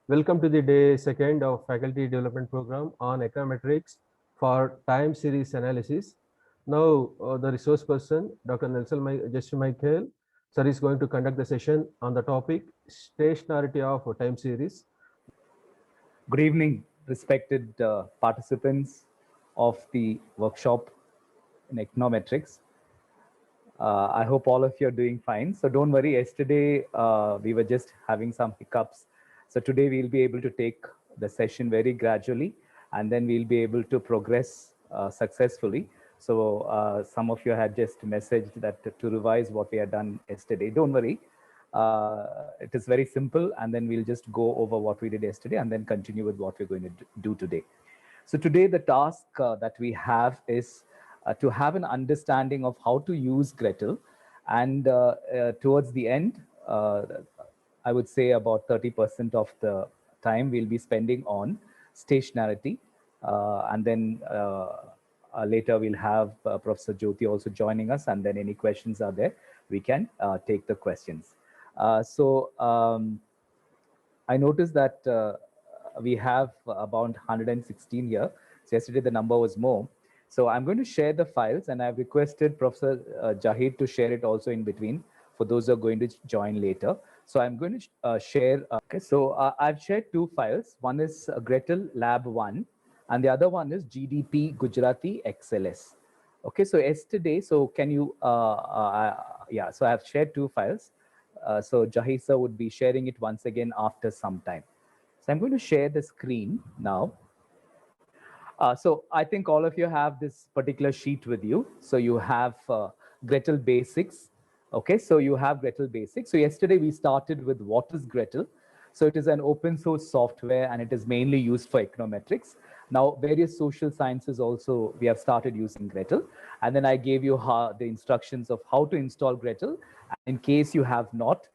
Welcome to the day second of faculty development program on econometrics for time series analysis. Now, the resource person, Dr. Justin Michael, sir is going to conduct the session on the topic stationarity of time series. Good evening, respected participants of the workshop in econometrics. I hope all of you are doing fine. So don't worry, yesterday we were just having some hiccups. So today we'll be able to take the session very gradually, and then we'll be able to progress successfully. So some of you had just messaged that to revise what we had done yesterday. Don't worry. It is very simple, and then we'll just go over what we did yesterday and then continue with what we're going to do today. So today the task that we have is to have an understanding of how to use Gretel, and towards the end, I would say about 30% of the time we'll be spending on stationarity, and then later we'll have Professor Jyoti also joining us, and then any questions are there, we can take the questions. I noticed that we have about 116 here. So yesterday the number was more. So I'm going to share the files, and I've requested Professor Jahid to share it also in between for those who are going to join later. So I'm going to share. Okay, so I've shared two files. One is Gretel Lab 1, and the other one is GDP Gujarati XLS. Okay, so yesterday, so can you, yeah, so I've shared two files. So Jahid sir would be sharing it once again after some time. So I'm going to share the screen now. So I think all of you have this particular sheet with you. So you have Gretel Basics. Okay, so you have Gretel Basics. So yesterday we started with what is Gretel. So it is an open source software, and it is mainly used for econometrics. Now, various social sciences also, we have started using Gretel. And then I gave you the instructions of how to install Gretel. In case you have not,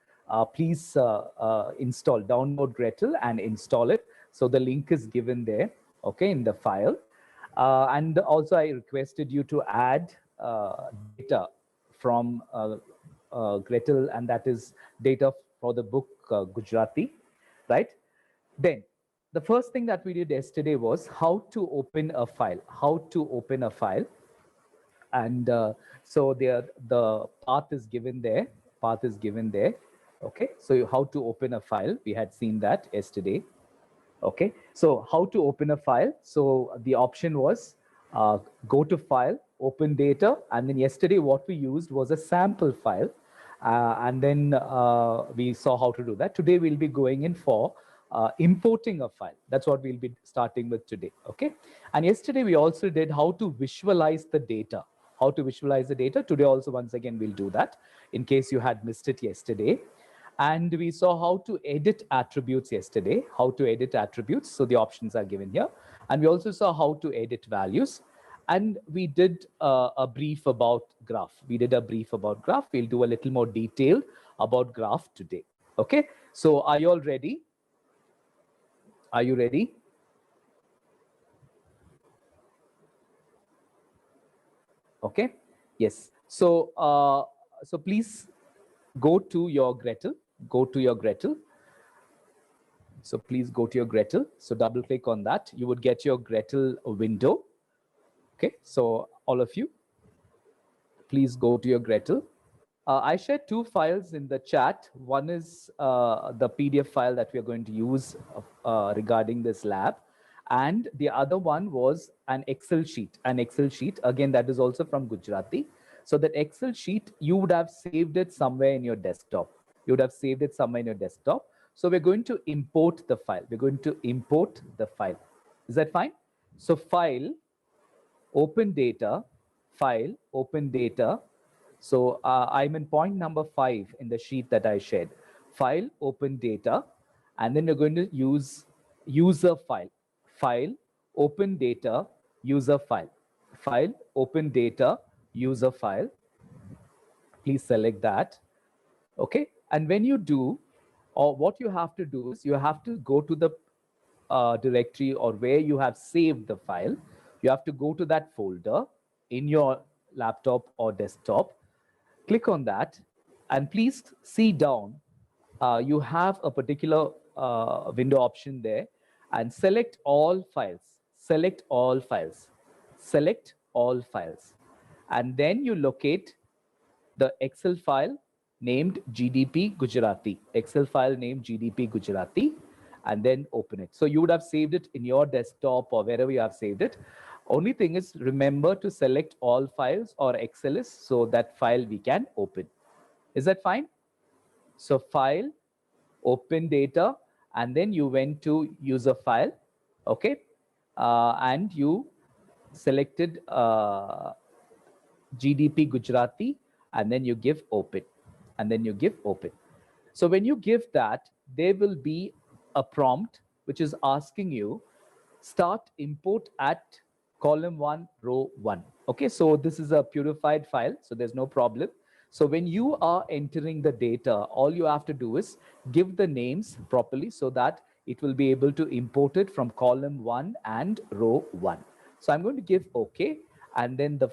please download Gretel and install it. So the link is given there, okay, in the file. And also I requested you to add data from Gretel, and that is data for the book Gujarati, right? Then the first thing that we did yesterday was how to open a file, and so the path is given there, okay? So how to open a file, we had seen that yesterday. Okay, so how to open a file? So the option was go to file, open data, and then yesterday what we used was a sample file, and then we saw how to do that. Today we'll be going in for importing a file. That's what we'll be starting with today, okay? And yesterday we also did how to visualize the data. Today also, once again, we'll do that in case you had missed it yesterday. And we saw how to edit attributes yesterday, So the options are given here. And we also saw how to edit values. And we did a brief about graph. We'll do a little more detail about graph today. Okay, so are you all ready? Are you ready? Okay, yes. So, so please go to your Gretel. So please go to your Gretel. So double click on that. You would get your Gretel window. Okay, so all of you, please go to your Gretel. I shared two files in the chat. One is the PDF file that we are going to use regarding this lab. And the other one was an Excel sheet. Again, that is also from Gujarati. So that Excel sheet, you would have saved it somewhere in your desktop. So we're going to import the file. Is that fine? So file, open data, So I'm in point number 5 in the sheet that I shared. File, open data, and then we're going to use user file. File, open data, user file. Please select that. Okay, and when you do, or what you have to do is you have to go to the directory or where you have saved the file. You have to go to that folder in your laptop or desktop. Click on that, and please see down. You have a particular window option there and select all files, select all files, select all files. And then you locate the Excel file named GDP Gujarati, Excel file named GDP Gujarati, and then open it. So you would have saved it in your desktop or wherever you have saved it. Only thing is, remember to select all files or XLS so that file we can open. Is that fine? So file, open data, and then you went to user file, okay? And you selected GDP Gujarati, and then you give open, and then you give open. So when you give that, there will be a prompt which is asking you start import at column 1, row 1. Okay, so this is a purified file, so there's no problem. So when you are entering the data, all you have to do is give the names properly so that it will be able to import it from column 1 and row 1. So I'm going to give OK, and then the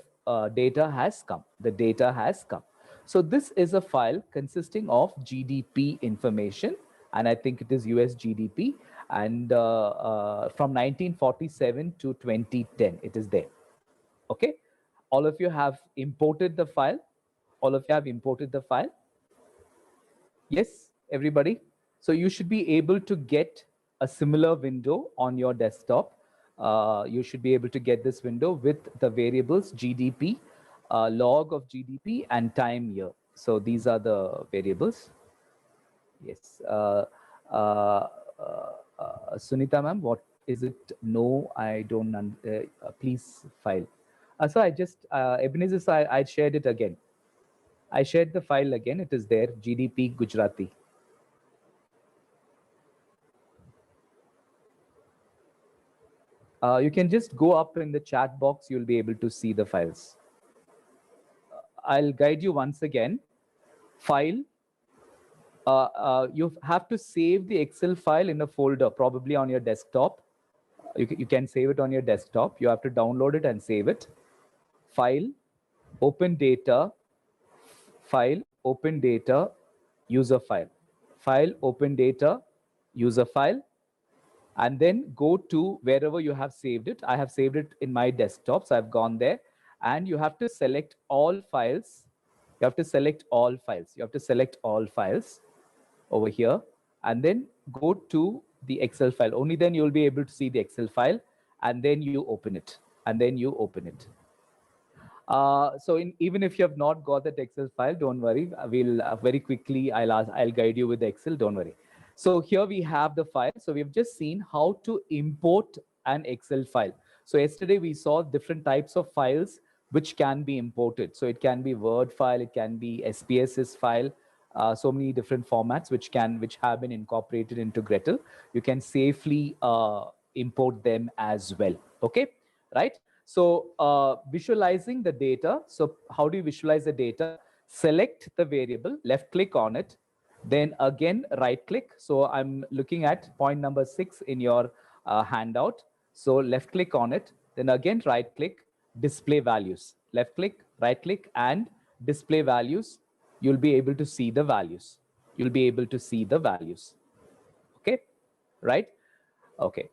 data has come. The data has come. So this is a file consisting of GDP information, and I think it is US GDP, and from 1947 to 2010, it is there. Okay, all of you have imported the file. All of you have imported the file. Yes, everybody. So you should be able to get a similar window on your desktop. You should be able to get this window with the variables GDP, log of GDP, and time year. So these are the variables. Yes. Sunita ma'am, what is it? No, I don't. Please file. So I just, Ebenezer, so I shared it again. I shared the file again. It is there, GDP Gujarati. You can just go up in the chat box. You'll be able to see the files. I'll guide you once again. File. You have to save the Excel file in a folder, probably on your desktop. You can save it on your desktop. You have to download it and save it. File, open data, file, open data, user file. File, open data, user file, and then go to wherever you have saved it. I have saved it in my desktop, so I've gone there, and you have to select all files. You have to select all files. You have to select all files over here, and then go to the Excel file. Only then you'll be able to see the Excel file, and then you open it, and then you open it. So even if you have not got that Excel file, don't worry. We'll very quickly, I'll guide you with the Excel, don't worry. So here we have the file. So we've just seen how to import an Excel file. So yesterday we saw different types of files which can be imported. So it can be Word file, it can be SPSS file, so many different formats which have been incorporated into Gretel. You can safely import them as well. Okay, right? So visualizing the data. So how do you visualize the data? Select the variable, left click on it, then again right click. So I'm looking at point number 6 in your handout. So left click on it, then again right click, display values. Left click, right click, and display values. You'll be able to see the values. You'll be able to see the values. Okay, right? Okay.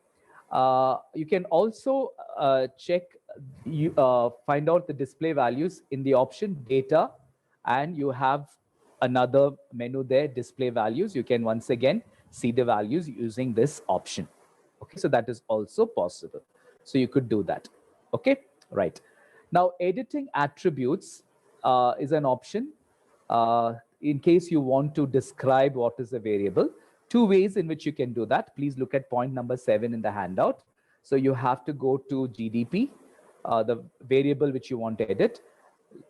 You can also check, find out the display values in the option data, and you have another menu there, display values. You can once again see the values using this option. Okay, so that is also possible. So you could do that. Okay, right. Now, editing attributes is an option in case you want to describe what is a variable. Two ways in which you can do that. Please look at point number 7 in the handout. So you have to go to GDP, the variable which you want to edit,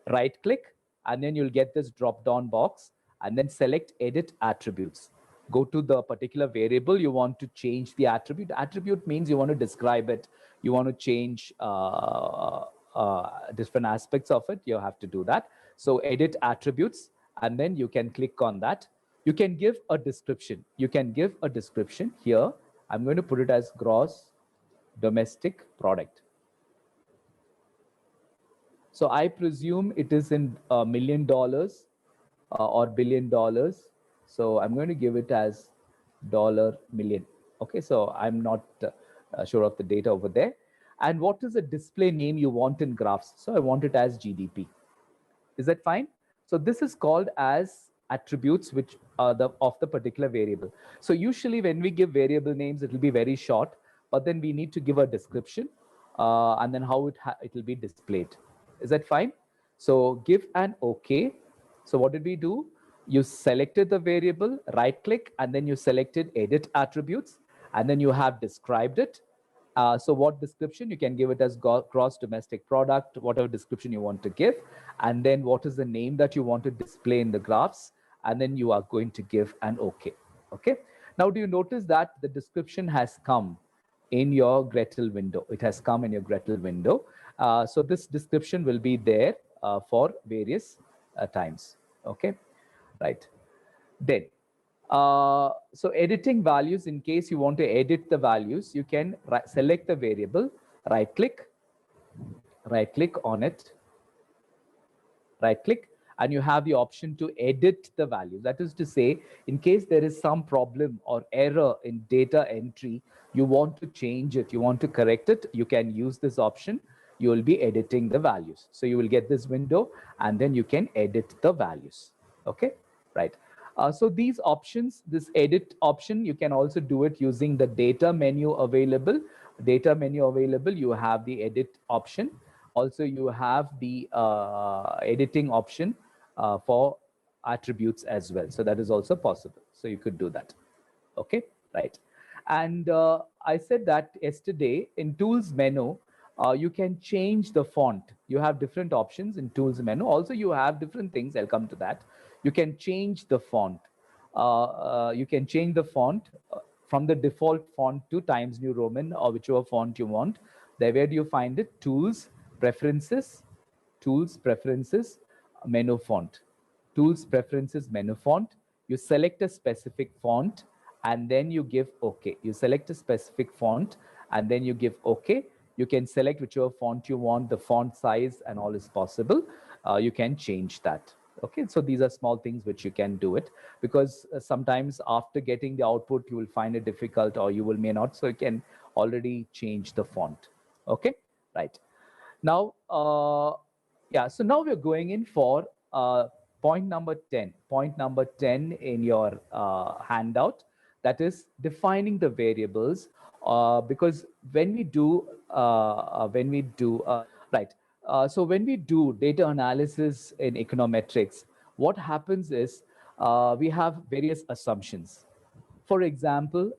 right click, and then you'll get this drop down box, and then select edit attributes. Go to the particular variable you want to change the attribute. Attribute means you want to describe it, you want to change different aspects of it. You have to do that. So edit attributes, and then you can click on that. You can give a description. You can give a description here. I'm going to put it as gross domestic product. So I presume it is in $1 million or $1 billion. So I'm going to give it as $million. Okay, so I'm not sure of the data over there. And what is the display name you want in graphs? So I want it as GDP. Is that fine? So this is called as attributes which are of the particular variable. So usually when we give variable names, it will be very short, but then we need to give a description and then how it will be displayed. Is that fine? So give an OK. So what did we do? You selected the variable, right click, and then you selected edit attributes, and then you have described it. So what description? You can give it as gross domestic product, whatever description you want to give. And then what is the name that you want to display in the graphs? And then you are going to give an OK. Okay. Now, do you notice that the description has come in your Gretel window? It has come in your Gretel window. So this description will be there for various times. Okay. Right. Then so editing values, in case you want to edit the values, you can select the variable, right click on it, right click, and you have the option to edit the value. That is to say, in case there is some problem or error in data entry, you want to change it, you want to correct it, you can use this option. You will be editing the values. So you will get this window and then you can edit the values. Okay, right. So these options, this edit option, you can also do it using the data menu available. Data menu available, you have the edit option. Also, you have the editing option for attributes as well. So that is also possible. So you could do that. Okay, right. And I said that yesterday in tools menu, you can change the font. You have different options in tools menu. Also, you have different things. I'll come to that. You can change the font. You can change the font from the default font to Times New Roman or whichever font you want. There, where do you find it? Tools, preferences, menu font. Tools, preferences, menu font. You select a specific font and then you give OK. You select a specific font and then you give OK. You can select whichever font you want, the font size and all is possible. You can change that. Okay, so these are small things which you can do it, because sometimes after getting the output, you will find it difficult or you may not. So you can already change the font. Okay, right. Now, yeah, so now we're going in for point number 10. Point number 10 in your handout, that is defining the variables. Because when we do, right. So when we do data analysis in econometrics, what happens is we have various assumptions. For example,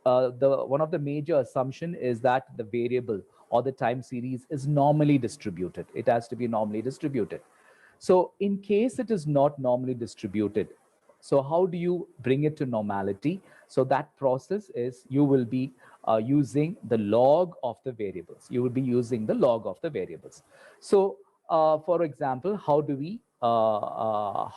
one of the major assumption is that the variable or the time series is normally distributed. It has to be normally distributed. So in case it is not normally distributed, so how do you bring it to normality? So that process is you will be using the log of the variables. You will be using the log of the variables. So for example, how do we go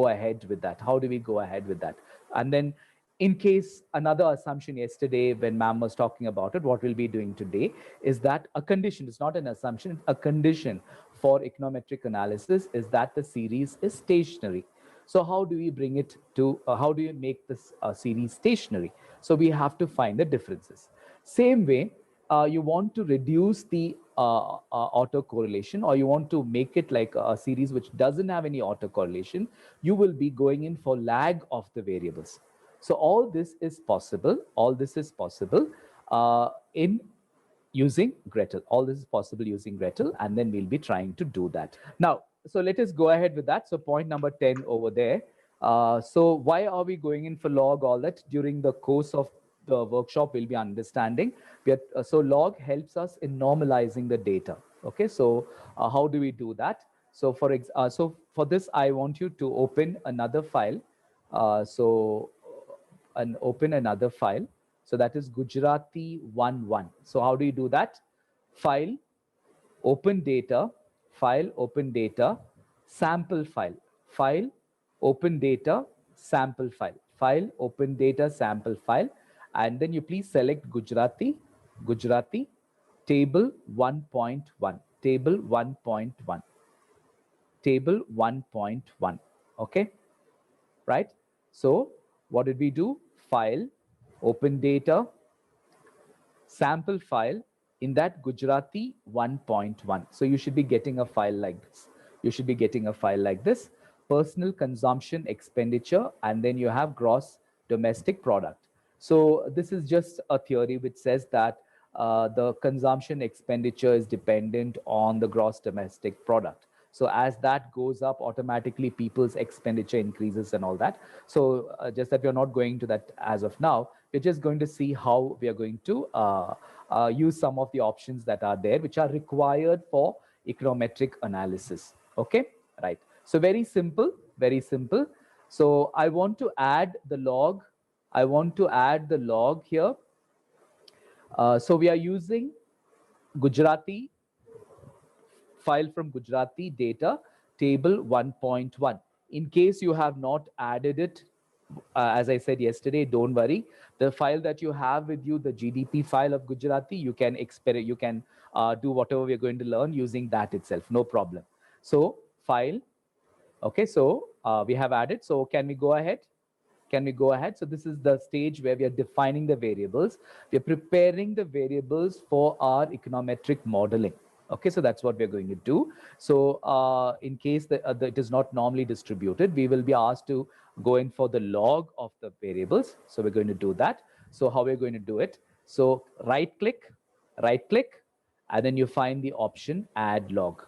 ahead with that? How do we go ahead with that? And then in case another assumption yesterday when ma'am was talking about it, what we'll be doing today is that a condition, it's not an assumption, a condition for econometric analysis is that the series is stationary. So how do we bring it to, how do you make this series stationary? So we have to find the differences. Same way, you want to reduce the autocorrelation, or you want to make it like a series which doesn't have any autocorrelation, you will be going in for lag of the variables. So all this is possible. All this is possible in using Gretel. All this is possible using Gretel, and then we'll be trying to do that. Now, so let us go ahead with that. So point number 10 over there. So why are we going in for log, all that? During the course of the workshop, we'll be understanding. So log helps us in normalizing the data. Okay, so how do we do that? So for this, I want you to open another file. Open another file. So that is Gujarati 11. So how do you do that? File, open data, file, open data, sample file, file, open data, sample file, file, open data, sample file. And then you please select Gujarati, table 1.1, table 1.1, table 1.1. Okay, right? So what did we do? file, open data, sample file, in that Gujarati 1.1. So you should be getting a file like this. You should be getting a file like this, personal consumption expenditure, and then you have gross domestic product. So this is just a theory which says that the consumption expenditure is dependent on the gross domestic product. So as that goes up, automatically people's expenditure increases and all that. So just that we're not going to that as of now. We're just going to see how we are going to use some of the options that are there, which are required for econometric analysis. Okay, right. So very simple, very simple. So I want to add the log. I want to add the log here. So we are using Gujarati file from Gujarati data table 1.1. In case you have not added it, as I said yesterday, don't worry. The file that you have with you, the GDP file of Gujarati, you can do whatever we're going to learn using that itself, no problem. So file, okay, so we have added. So can we go ahead? Can we go ahead? So this is the stage where we are defining the variables. We are preparing the variables for our econometric modeling. Okay, so that's what we're going to do. So in case it is not normally distributed, we will be asked to go in for the log of the variables. So we're going to do that. So how we're going to do it? So right click, and then you find the option add log.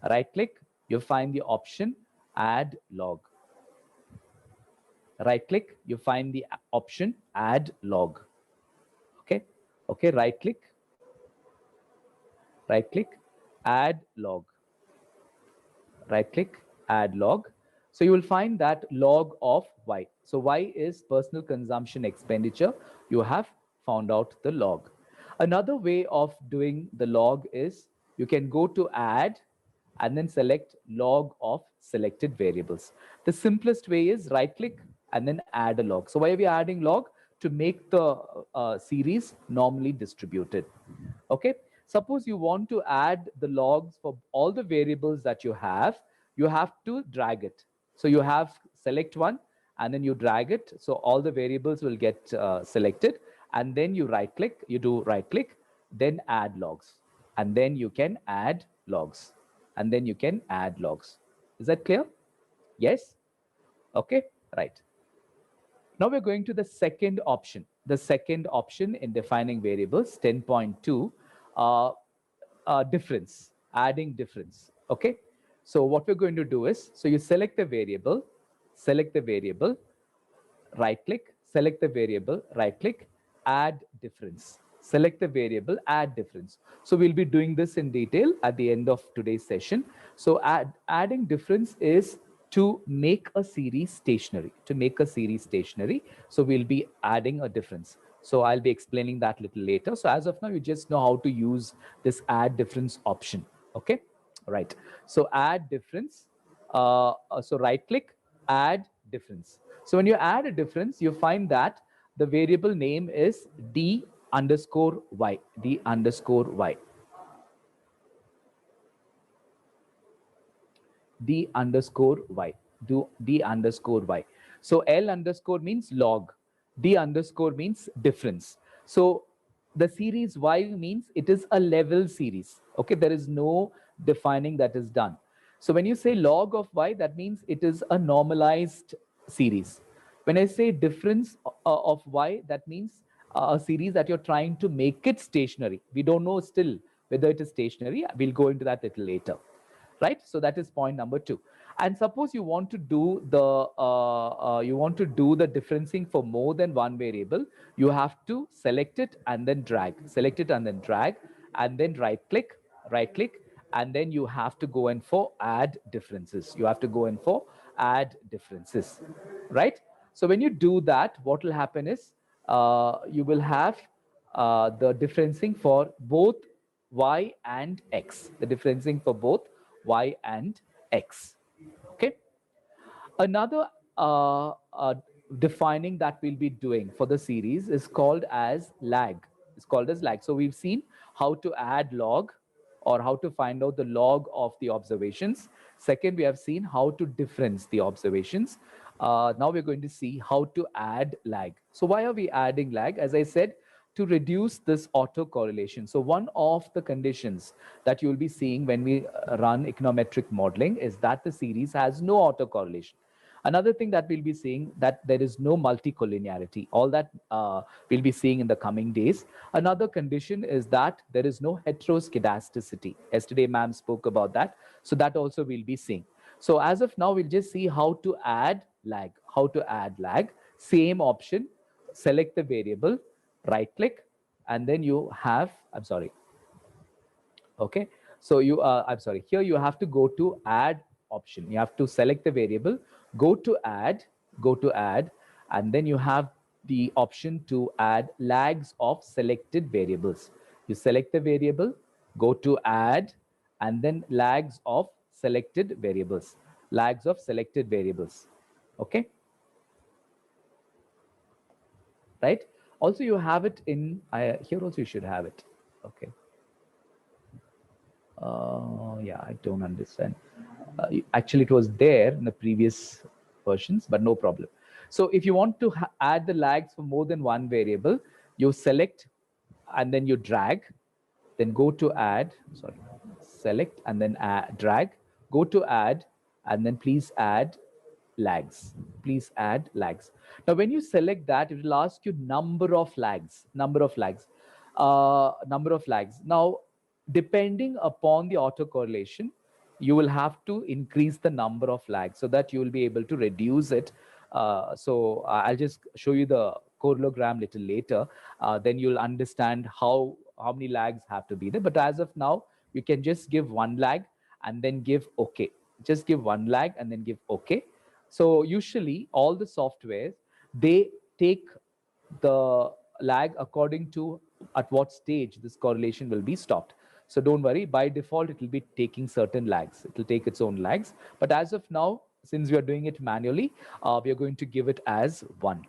Right click, you find the option add log. Right click, you find the option add log. Okay, okay, right click, add log. Right click, add log. So you will find that log of Y. So Y is personal consumption expenditure. You have found out the log. Another way of doing the log is you can go to add and then select log of selected variables. The simplest way is right click and then add a log. So why are we adding log? To make the series normally distributed. Okay. Suppose you want to add the logs for all the variables that you have to drag it. So you have select one and then you drag it. So all the variables will get selected, and then you do right click, then add logs, and then you can add logs, and then you can add logs. Is that clear? Yes? Okay, right. Now we're going to the second option. The second option in defining variables, 10.2, difference, adding difference. Okay. So what we're going to do is, so you select the variable, right click, select the variable, right click, add difference. Select the variable, add difference. So we'll be doing this in detail at the end of today's session. So adding difference is to make a series stationary, So we'll be adding a difference. So I'll be explaining that a little later. So as of now, you just know how to use this add difference option. Okay, right. So add difference. So right click, add difference. So when you add a difference, you find that the variable name is d underscore y, d underscore y. D underscore y, do d underscore y. So L underscore means log, D underscore means difference. So the series Y means it is a level series. Okay, there is no defining that is done. So when you say log of Y, that means it is a normalized series. When I say difference of Y, that means a series that you're trying to make it stationary. We don't know still whether it is stationary. We'll go into that a little later. Right, so that is point number 2. And suppose you want to do the differencing for more than one variable, you have to select it and then drag, and then right click, and then you have to go in for add differences. Right? So when you do that, what will happen is you will have the differencing for both y and x, y and x. Okay. Another defining that we'll be doing for the series is called as lag. So we've seen how to add log, or how to find out the log of the observations. Second, we have seen how to difference the observations. Now we're going to see how to add lag. So why are we adding lag? As I said, to reduce this autocorrelation. So one of the conditions that you'll be seeing when we run econometric modeling is that the series has no autocorrelation. Another thing that we'll be seeing, that there is no multicollinearity. All that we'll be seeing in the coming days. Another condition is that there is no heteroskedasticity. Yesterday, ma'am spoke about that. So that also we'll be seeing. So as of now, we'll just see how to add lag. How to add lag. Same option. Select the variable, right click, and then you have, I'm sorry. Okay. So you, I'm sorry, here you have to go to add option. You have to select the variable, go to add, and then you have the option to add lags of selected variables. You select the variable, go to add, and then lags of selected variables. Lags of selected variables. Okay. Right. Also, you have it in here. Also, you should have it. Okay. Yeah, I don't understand. Actually, it was there in the previous versions, but no problem. So if you want to add the lags for more than one variable, you select and then you drag, then go to add, sorry, select and then drag, go to add, and then please add lags. Please add lags. Now, when you select that, it will ask you number of lags, number of lags, number of lags. Now, depending upon the autocorrelation, you will have to increase the number of lags so that you will be able to reduce it. So I'll just show you the correlogram little later. Then you'll understand how many lags have to be there. But as of now, you can just give one lag and then give OK. Just give one lag and then give OK. So usually all the softwares, they take the lag according to at what stage this correlation will be stopped. So don't worry, by default, it will be taking certain lags. It will take its own lags. But as of now, since we are doing it manually, we are going to give it as 1.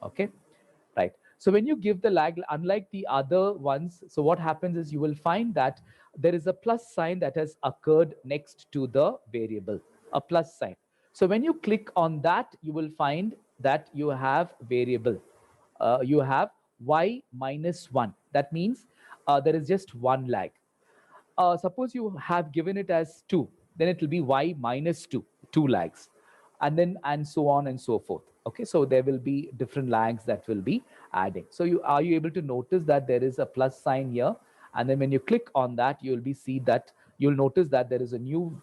Okay, right. So when you give the lag, unlike the other ones, so what happens is you will find that there is a plus sign that has occurred next to the variable, a plus sign. So when you click on that, you will find that you have variable. You have y minus 1. That means there is just one lag. Suppose you have given it as 2, then it will be y minus 2, 2 lags, and then and so on and so forth. Okay, so there will be different lags that will be adding. So are you able to notice that there is a plus sign here? And then when you click on that, you'll be see that you'll notice that there is a new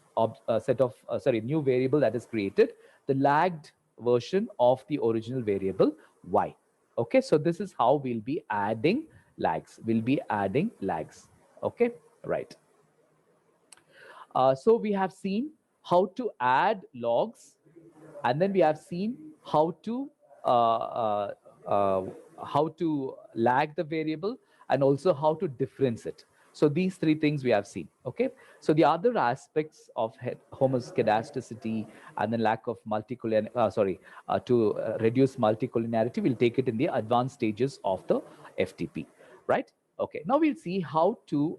set of new variable that is created, the lagged version of the original variable y. Okay, so this is how we'll be adding lags. We'll be adding lags. Okay, right. So we have seen how to add logs, and then we have seen how to uh, uh, lag the variable, and also how to difference it. So these three things we have seen. Okay. So the other aspects of homoscedasticity and the lack of to reduce multicollinearity, we'll take it in the advanced stages of the FTP. Right. Okay. Now we'll see how to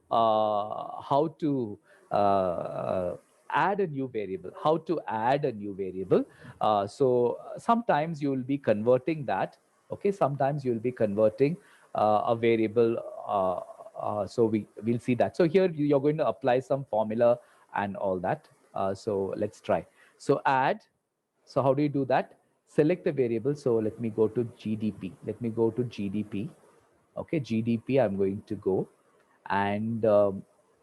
add a new variable. How to add a new variable. So sometimes you will be converting that. Okay, sometimes you will be converting a variable. So we'll see that. So here you're going to apply some formula and all that. So let's try. So add. So how do you do that? Select the variable. So let me go to GDP. Let me go to GDP. Okay, GDP. I'm going to go and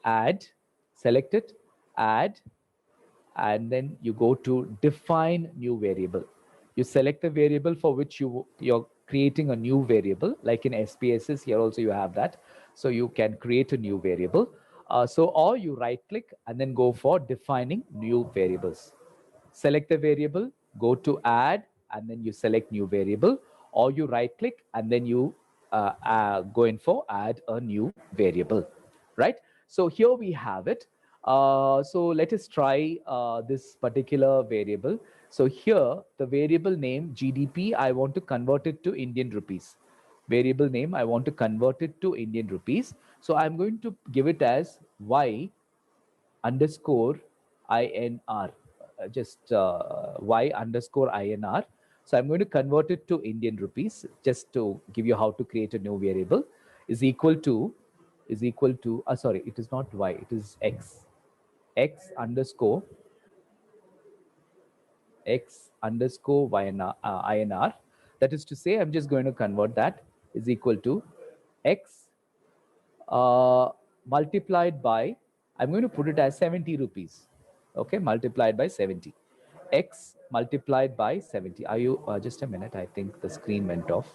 add. Select it. Add, and then you go to define new variable. You select the variable for which you're creating a new variable, like in SPSS here also you have that. So you can create a new variable. Or you right click and then go for defining new variables. Select the variable, go to add, and then you select new variable, or you right click and then you go in for add a new variable, right? So here we have it. So let us try this particular variable. So here the variable name GDP, I want to convert it to Indian rupees. Variable name, I want to convert it to Indian rupees. So I'm going to give it as Y underscore INR. Just y underscore INR. So I'm going to convert it to Indian rupees just to give you how to create a new variable, is equal to, sorry, it is not y, it is x underscore INR. That is to say, I'm just going to convert that, is equal to x multiplied by, I'm going to put it as 70 rupees. Okay, multiplied by 70. X multiplied by 70. Are you, just a minute, I think the screen went off.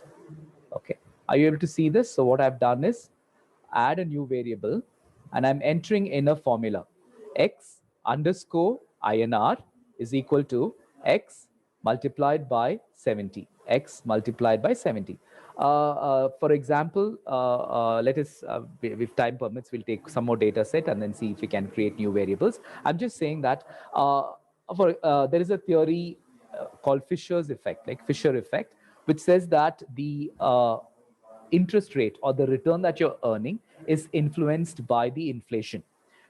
Okay, are you able to see this? So what I've done is add a new variable and I'm entering in a formula. X underscore INR is equal to X multiplied by 70. X multiplied by 70. For example, let us, if time permits, we'll take some more data set and then see if we can create new variables. I'm just saying that there is a theory called Fisher's effect, like Fisher effect, which says that the interest rate or the return that you're earning is influenced by the inflation.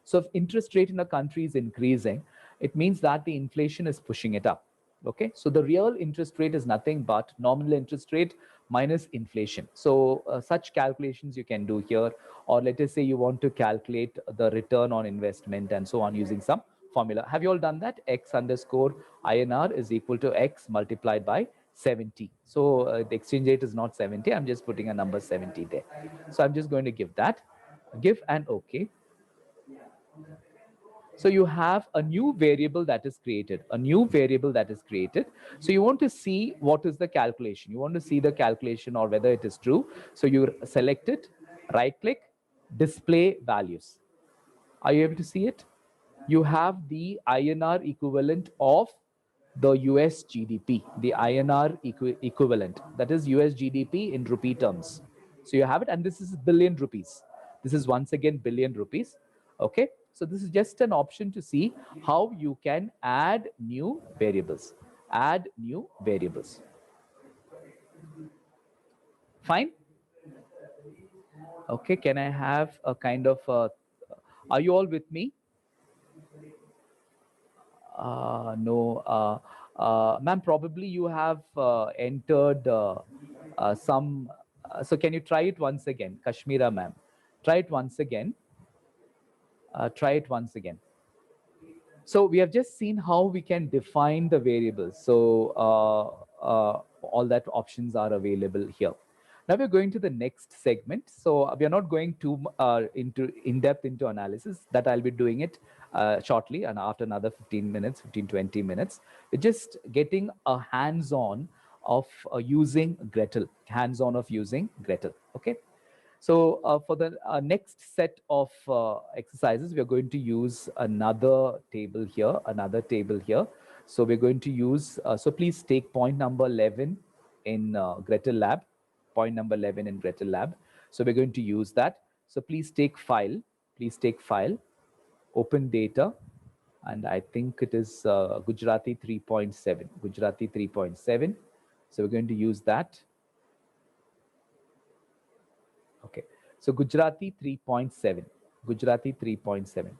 So if interest rate in a country is increasing, it means that the inflation is pushing it up. Okay, so the real interest rate is nothing but nominal interest rate minus inflation. So such calculations you can do here, or let us say you want to calculate the return on investment and so on using some formula. Have you all done that? X underscore INR is equal to X multiplied by 70. So the exchange rate is not 70. I'm just putting a number 70 there. So I'm just going to give that, give an OK. So you have a new variable that is created, a new variable that is created. So you want to see what is the calculation. You want to see the calculation or whether it is true. So you select it, right click, display values. Are you able to see it? You have the INR equivalent of the US GDP, the INR equivalent, that is US GDP in rupee terms. So you have it, and this is billion rupees. This is once again billion rupees. Okay, so this is just an option to see how you can add new variables. Add new variables. Fine. Okay, can I have a kind of, are you all with me? No, ma'am, probably you have entered some. So can you try it once again? Kashmira, ma'am. Try it once again. Try it once again. So we have just seen how we can define the variables. So all that options are available here. Now we're going to the next segment. So we are not going too in depth into analysis. That I'll be doing it shortly, and after another 15 minutes, 20 minutes. We're just getting a hands-on of using Gretel, hands-on of using Gretel. Okay. So for the next set of exercises, we're going to use another table here, So we're going to use, so please take point number 11 in Gretel Lab, point number 11 in Gretel Lab. So we're going to use that. So please take file, open data, and I think it is Gujarati 3.7, Gujarati 3.7. So we're going to use that. Okay, so Gujarati 3.7, Gujarati 3.7.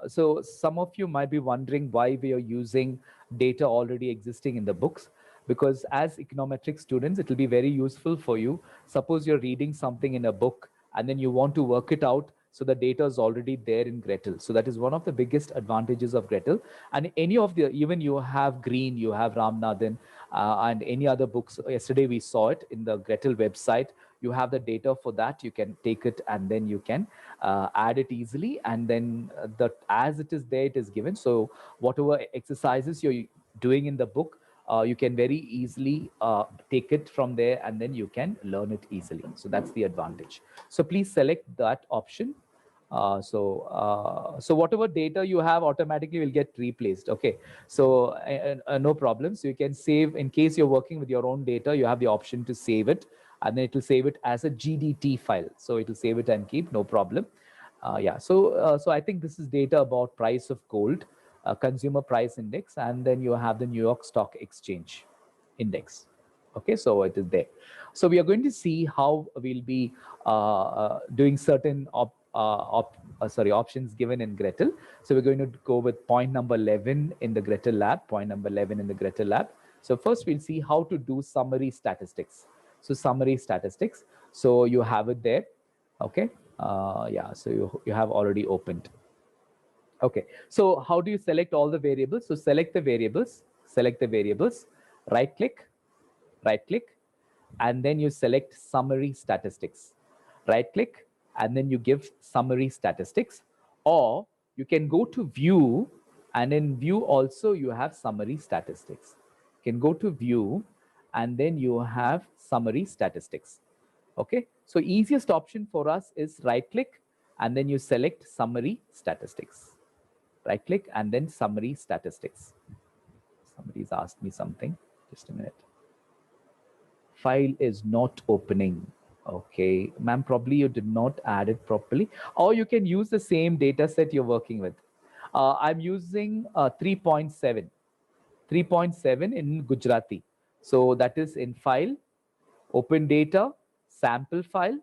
So some of you might be wondering why we are using data already existing in the books, because as econometric students, it will be very useful for you. Suppose you're reading something in a book and then you want to work it out. So the data is already there in Gretel. So that is one of the biggest advantages of Gretel. And any of the, even you have Green, you have Ramanathan, and any other books. Yesterday we saw it in the Gretel website. You have the data for that. You can take it and then you can add it easily. And then as it is there, it is given. So whatever exercises you're doing in the book, you can very easily take it from there and then you can learn it easily. So that's the advantage. So please select that option. So whatever data you have automatically will get replaced. Okay, so no problem. So you can save, in case you're working with your own data, you have the option to save it, and then it will save it as a GDT file. So it will save it and keep, no problem. Yeah, so I think this is data about price of gold, consumer price index, and then you have the New York Stock Exchange index. Okay, so it is there. So we are going to see how we'll be doing certain options given in Gretel. So we're going to go with point number 11 in the Gretel lab, point number 11 in the Gretel lab. So first we'll see how to do summary statistics. So summary statistics. So you have it there. Okay. Yeah, so you have already opened. Okay, so how do you select all the variables? So select the variables, right click, and then you select summary statistics. Right click, and then you give summary statistics, or you can go to view, and in view also you have summary statistics. You can go to view, and then you have summary statistics. Okay, so easiest option for us is right click, and then you select summary statistics. Right click and then summary statistics. Somebody's asked me something. Just a minute. File is not opening. Okay, ma'am, probably you did not add it properly, or you can use the same data set you're working with. I'm using 3.7 in Gujarati. So that is in file, open data, sample file.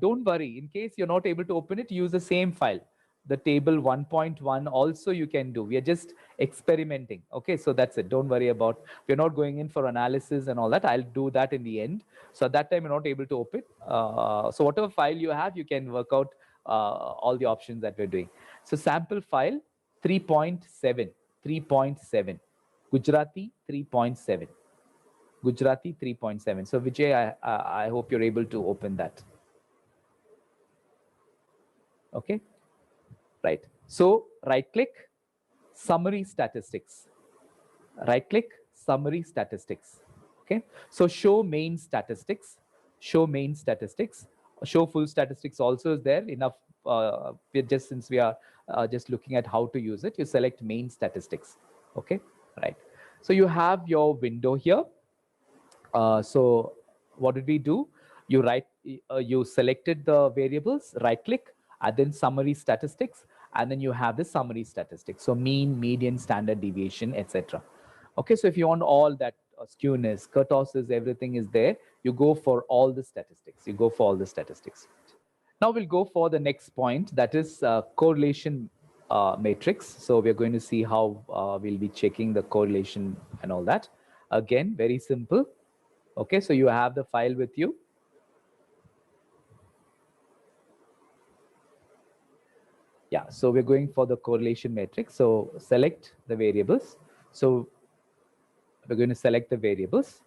Don't worry, in case you're not able to open it, use the same file. The table 1.1 also you can do. We are just experimenting. Okay, so that's it. Don't worry about, we're not going in for analysis and all that. I'll do that in the end. So at that time, you're not able to open. So whatever file you have, you can work out all the options that we're doing. So sample file 3.7, Gujarati 3.7. Gujarati 3.7. So Vijay, I hope you're able to open that. Okay, right. So right click, summary statistics. Right click, summary statistics. Okay, so show main statistics, show main statistics, show full statistics also is there. Enough, since we are just looking at how to use it, you select main statistics. Okay, right. So you have your window here. So what did we do? You selected the variables, right click, and then summary statistics, and then you have the summary statistics. So mean, median, standard deviation, etc. Okay, so if you want all that skewness, kurtosis, everything is there, you go for all the statistics. You go for all the statistics. Now we'll go for the next point, that is correlation matrix. So we're going to see how we'll be checking the correlation and all that. Again, very simple. Okay, so you have the file with you. Yeah, so we're going for the correlation matrix. So select the variables. So we're going to select the variables.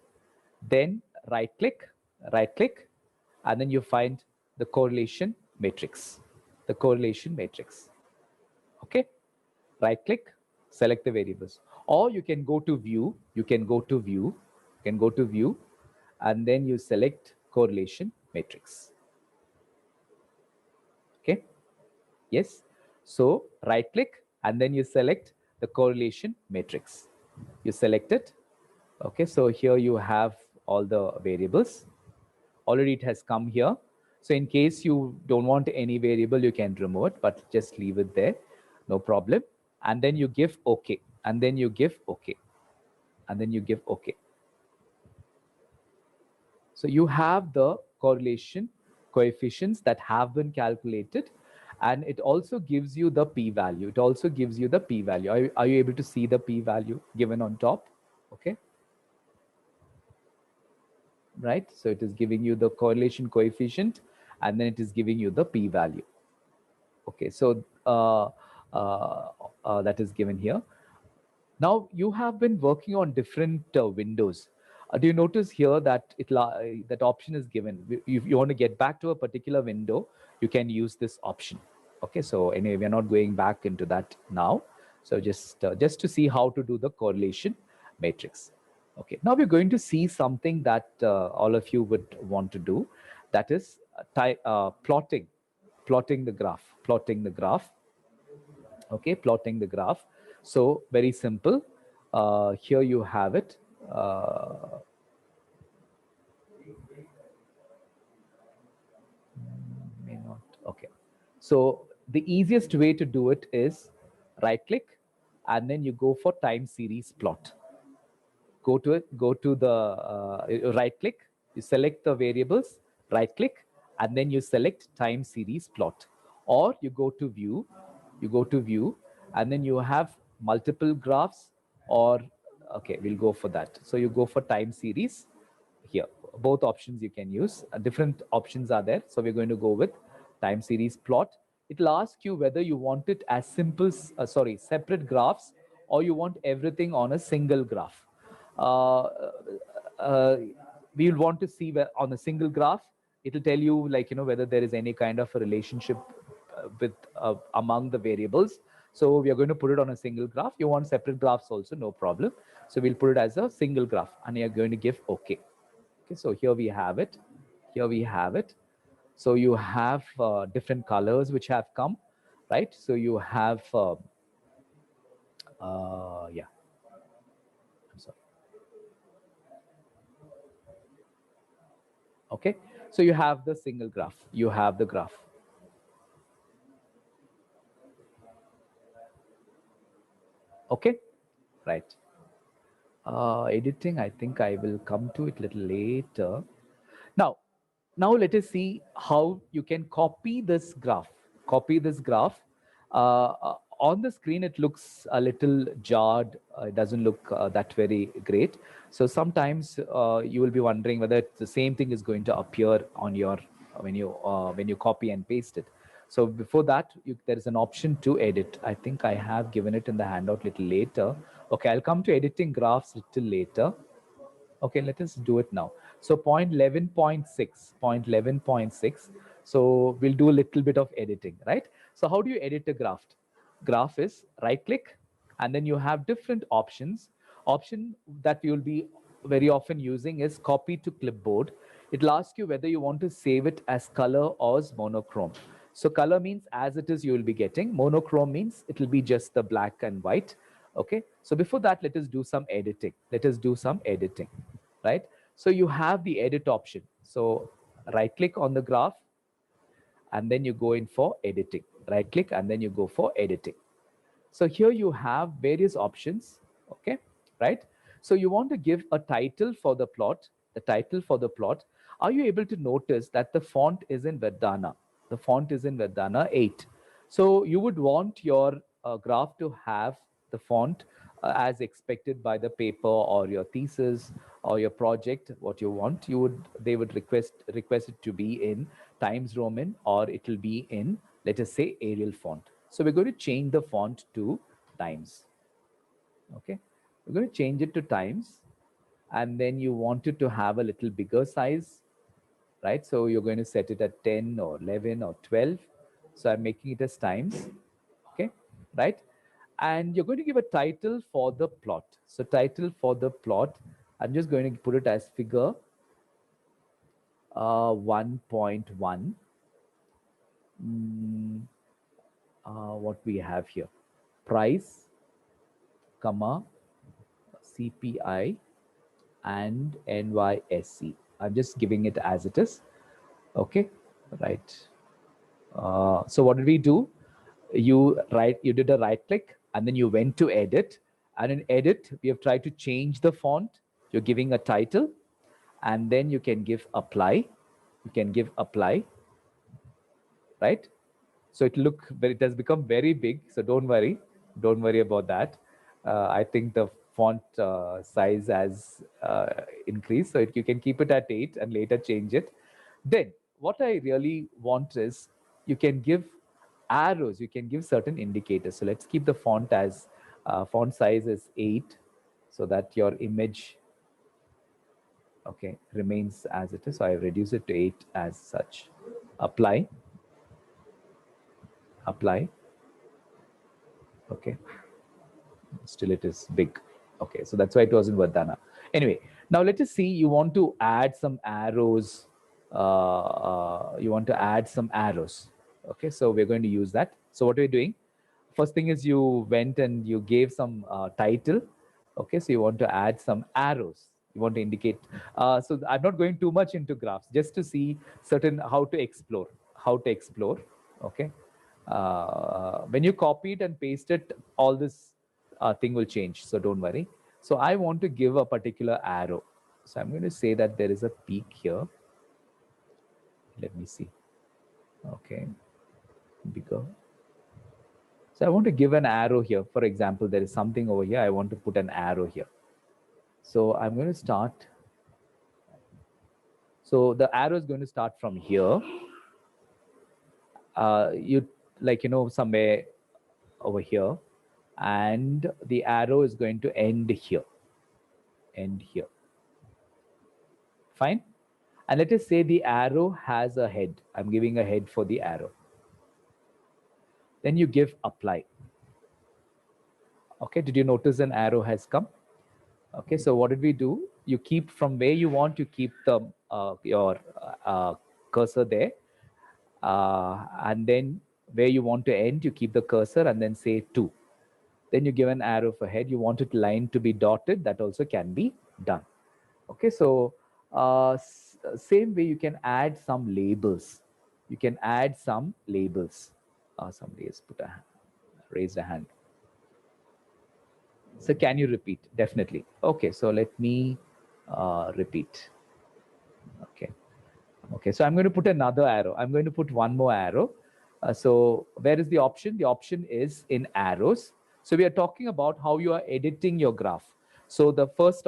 Then right click, and then you find the correlation matrix. The correlation matrix. Okay, right click, select the variables. Or you can go to view, and then you select correlation matrix. Okay, yes. So right click and then you select the correlation matrix. You select it. Okay, so here you have all the variables. Already it has come here. So in case you don't want any variable, you can remove it, but just leave it there. No problem. And then you give OK. And then you give OK. And then you give OK. So you have the correlation coefficients that have been calculated, and it also gives you the p-value. It also gives you the p-value. Are you able to see the p-value given on top? Okay. Right. So it is giving you the correlation coefficient, and then it is giving you the p-value. Okay. So that is given here. Now you have been working on different windows. Do you notice here that that option is given? If you want to get back to a particular window, you can use this option. Okay, so anyway, we're not going back into that now. So just to see how to do the correlation matrix. Okay, now we're going to see something that all of you would want to do. That is plotting the graph. Okay, plotting the graph. So very simple. Here you have it. May not. Okay. So the easiest way to do it is right click and then you go for time series plot. Go to it, go to the right click, you select the variables, right click, and then you select time series plot. or you go to view, and then you have multiple graphs, or okay, we'll go for that. So you go for time series here. Both options you can use. Different options are there. So we're going to go with time series plot. It'll ask you whether you want it as simple, separate graphs, or you want everything on a single graph. Uh, uh, we'll want to see where on a single graph, it'll tell you, like, whether there is any kind of a relationship with among the variables. So we are going to put it on a single graph. You want separate graphs also, no problem. So we'll put it as a single graph, and you're going to give OK. Okay, so here we have it. Here we have it. So you have different colors which have come, right? So you have, yeah, I'm sorry. Okay, so you have the single graph. You have the graph. Okay, right. Editing, I think I will come to it a little later. Now let us see how you can copy this graph. Copy this graph. On the screen, it looks a little jarred. It doesn't look that very great. So sometimes you will be wondering whether the same thing is going to appear on your when you copy and paste it. So before that, there is an option to edit. I think I have given it in the handout a little later. Okay, I'll come to editing graphs a little later. Okay, let us do it now. So point 11.6. So we'll do a little bit of editing, right? So how do you edit a graph? Graph is right click, and then you have different options. Option that you'll be very often using is copy to clipboard. It'll ask you whether you want to save it as color or as monochrome. So color means as it is you will be getting. Monochrome means it will be just the black and white. Okay, so before that, let us do some editing. Right? So you have the edit option. So right click on the graph, and then you go in for editing. Right click, and then you go for editing. So here you have various options. Okay, right? So you want to give a title for the plot. The title for the plot. Are you able to notice that the font is in Verdana? The font is in Verdana 8. So you would want your graph to have the font as expected by the paper or your thesis or your project. What you want, they would request it to be in Times Roman, or it will be in, let us say, Arial font. So we're going to change the font to Times. Okay, we're going to change it to Times, and then you want it to have a little bigger size, right? So you're going to set it at 10 or 11 or 12. So I'm making it as Times. Okay, right? And you're going to give a title for the plot. So title for the plot, I'm just going to put it as figure 1.1. What we have here, price, comma, CPI, and NYSE. I'm just giving it as it is. Okay, right. So what did we do? You did a right click, and then you went to edit. And in edit, we have tried to change the font. You're giving a title, and then you can give apply. You can give apply, right? So it has become very big. So don't worry about that. I think the font size has increased, so you can keep it at 8 and later change it. Then what I really want is you can give arrows. You can give certain indicators. So let's keep the font as font size is 8, so that your image, okay, remains as it is. So I reduce it to 8 as such. Apply. Okay, still it is big. Okay, so that's why it was in Verdana. Anyway, now let us see. You want to add some arrows. Okay, so we're going to use that. So what are we doing? First thing is you went and you gave some title. Okay, so you want to add some arrows. You want to indicate. So I'm not going too much into graphs, just to see how to explore. Okay. When you copy it and paste it, all this thing will change. So don't worry. So I want to give a particular arrow. So I'm going to say that there is a peak here. Let me see. Okay. bigger. So I want to give an arrow here. For example, there is something over here. I want to put an arrow here. So I'm going to start. So the arrow is going to start from here. Somewhere over here. And the arrow is going to end here. End here. Fine. And let us say the arrow has a head. I'm giving a head for the arrow. Then you give apply. Okay, did you notice an arrow has come? Okay, so what did we do? You keep from where you want to keep the your cursor there. And then where you want to end, you keep the cursor and then say 2. Then you give an arrow for head. You want it line to be dotted. That also can be done. Okay, so same way you can add some labels. You can add some labels. Somebody has raised a hand. So can you repeat? Definitely. Okay, so let me repeat. Okay, so I'm going to put another arrow. I'm going to put one more arrow. So where is the option? The option is in arrows. So we are talking about how you are editing your graph. So the first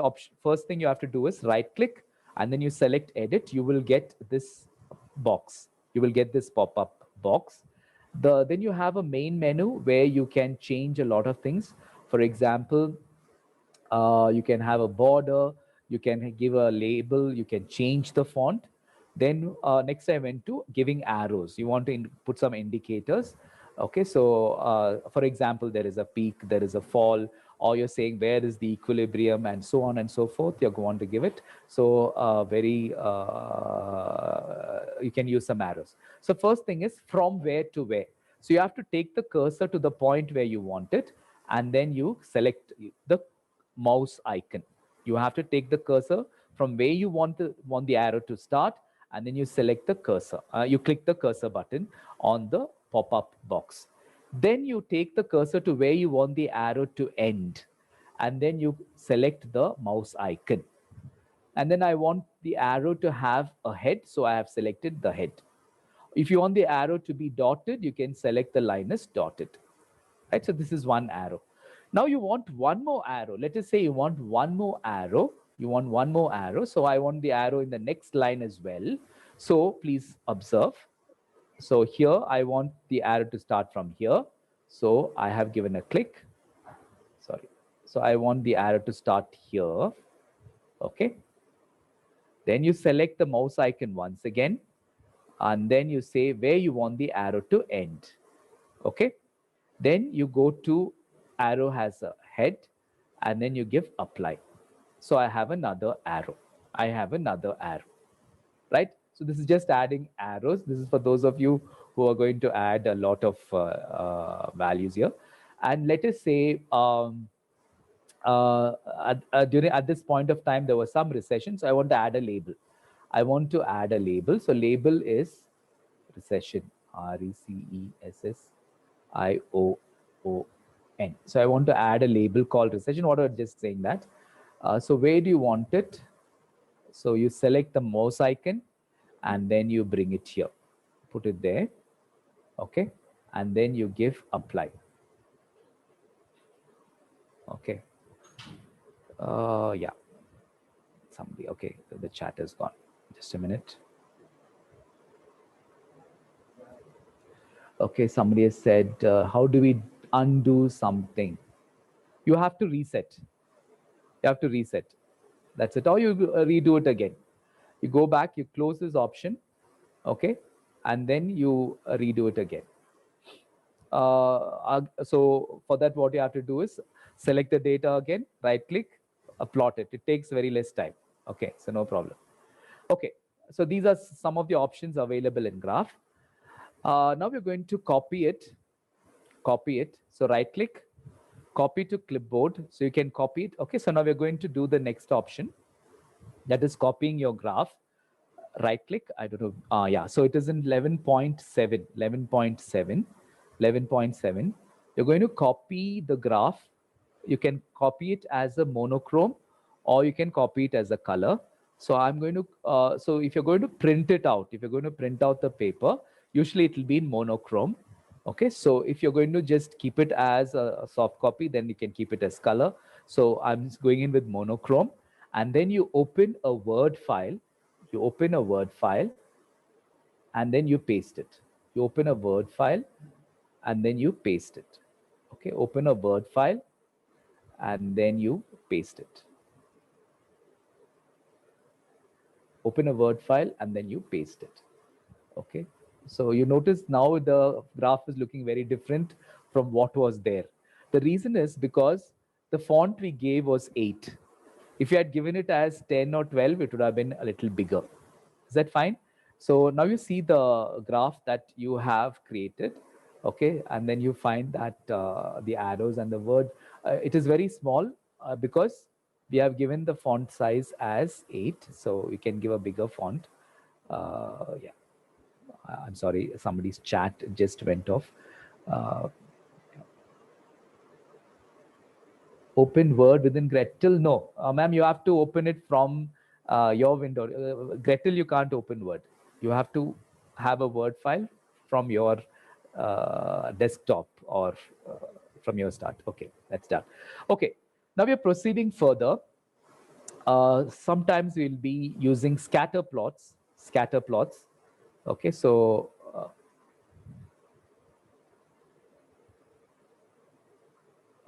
thing you have to do is right click and then you select edit. You will get this box. You will get this pop-up box. Then you have a main menu where you can change a lot of things. For example, you can have a border, you can give a label, you can change the font. Then next I went to giving arrows. You want to put some indicators. Okay, so for example, there is a peak, there is a fall, or you're saying where is the equilibrium and so on and so forth. You're going to give it. So you can use some arrows. So first thing is from where to where. So you have to take the cursor to the point where you want it, and then you select the mouse icon. You have to take the cursor from where you want the arrow to start, and then you select the cursor. You click the cursor button on the pop-up box. Then you take the cursor to where you want the arrow to end, and then you select the mouse icon. And then I want the arrow to have a head, so I have selected the head. If you want the arrow to be dotted, you can select the line as dotted. Right, so this is one arrow. Now you want one more arrow. Let us say you want one more arrow. You want one more arrow. So I want the arrow in the next line as well. So please observe. So here I want the arrow to start from here. So I have given a click. Sorry. So I want the arrow to start here. Okay. Then you select the mouse icon once again. And then you say where you want the arrow to end. Okay. Then you go to arrow has a head, and then you give apply. So I have another arrow. I have another arrow, right? So this is just adding arrows. This is for those of you who are going to add a lot of values here. And let us say at this point of time, there was some recession. So I want to add a label. I want to add a label. So label is recession, RECESSION. So I want to add a label called recession. What are just saying that? So where do you want it? So you select the mouse icon and then you bring it here. Put it there. Okay. And then you give apply. Okay. Yeah. Somebody. Okay. The chat is gone. Just a minute. Okay. Somebody has said, how do we undo something? You have to reset. You have to reset. That's it. Or you redo it again. You go back, you close this option, okay, and then you redo it again. So for that, what you have to do is select the data again, right click, plot it. It takes very less time. Okay, so no problem. Okay, so these are some of the options available in graph. Now we're going to copy it. Copy it. So right click, copy to clipboard. So you can copy it. Okay, so now we're going to do the next option. That is copying your graph. Right click, I don't know. Yeah, so it is in 11.7. You're going to copy the graph. You can copy it as a monochrome, or you can copy it as a color. So I'm going to, so if you're going to print it out, if you're going to print out the paper, usually it will be in monochrome. Okay, so if you're going to just keep it as a soft copy, then you can keep it as color. So I'm just going in with monochrome, and then you open a Word file. You open a Word file, and then you paste it. You open a Word file, and then you paste it. Okay, open a Word file, and then you paste it. Open a Word file, and then you paste it. Okay, so you notice now the graph is looking very different from what was there. The reason is because the font we gave was 8. If you had given it as 10 or 12, it would have been a little bigger. Is that fine? So now you see the graph that you have created, okay, and then you find that the arrows and the word, it is very small because we have given the font size as 8, so you can give a bigger font. Yeah. I'm sorry, somebody's chat just went off. Open Word within Gretel? No, ma'am, you have to open it from your window. Gretel, you can't open Word. You have to have a Word file from your desktop or from your start. Okay, that's done. Okay, now we're proceeding further. Sometimes we'll be using scatter plots. Scatter plots. Okay, so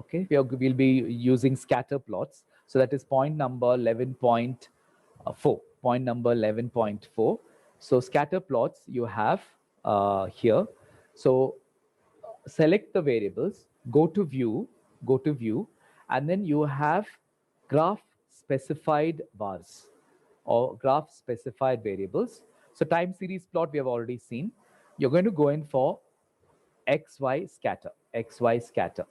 okay, we'll be using scatter plots. So that is point number 11.4. Point number 11.4. So scatter plots you have here. So select the variables, go to view, and then you have graph specified vars or graph specified variables. So time series plot we have already seen. You're going to go in for XY scatter, XY scatter.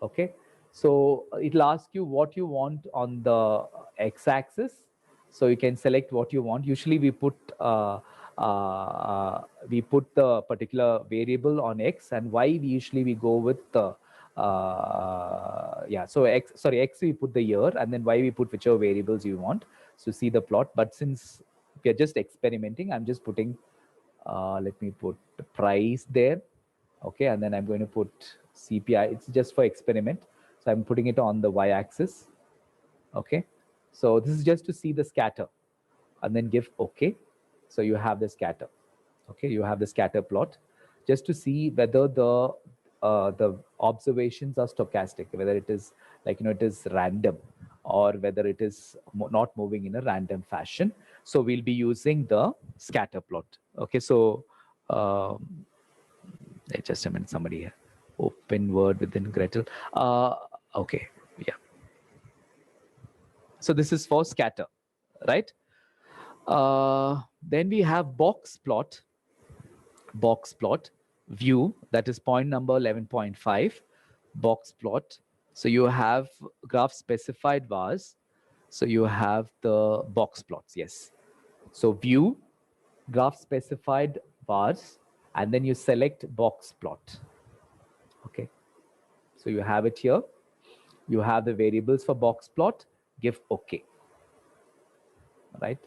Okay, so it'll ask you what you want on the x-axis. So you can select what you want. Usually we put the particular variable on x, and y we usually go with the yeah. So x we put the year, and then y we put whichever variables you want. So see the plot. But since we are just experimenting, I'm just putting. Let me put the price there. Okay, and then I'm going to put CPI. It's just for experiment. So I'm putting it on the y-axis. Okay, so this is just to see the scatter, and then give OK. So you have the scatter. Okay, you have the scatter plot, just to see whether the observations are stochastic, whether it is like it is random, or whether it is not moving in a random fashion. So we'll be using the scatter plot. Okay, so just a minute, somebody here. Open Word within Gretel. Okay, yeah. So this is for scatter, right? Then we have box plot view, that is point number 11.5, box plot. So you have graph specified vars. So you have the box plots, yes. So view, graph specified vars, and then you select box plot. Okay, so you have it here. You have the variables for box plot, give OK. Right?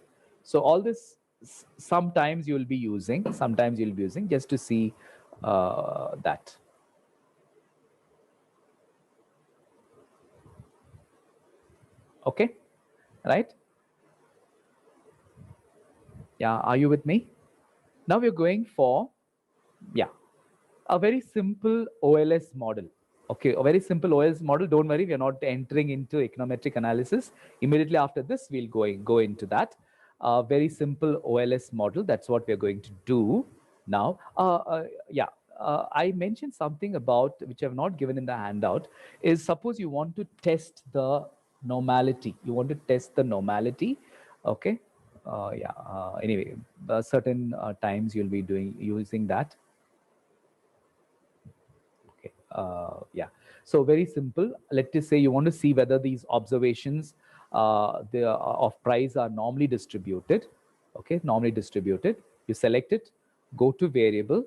So all this sometimes you'll be using, just to see that. Okay, right? Yeah, are you with me? Now we're going for, yeah, a very simple OLS model. Okay, a very simple OLS model. Don't worry, we're not entering into econometric analysis. Immediately after this, we'll go into that. Very simple OLS model. That's what we're going to do now. Yeah, I mentioned something about, which I've not given in the handout, is suppose you want to test the normality. You want to test the normality. Okay. Yeah. Anyway, certain times you'll be using that. Okay. Yeah. So very simple. Let's just say you want to see whether these observations of price are normally distributed. Okay, normally distributed. You select it, go to variable,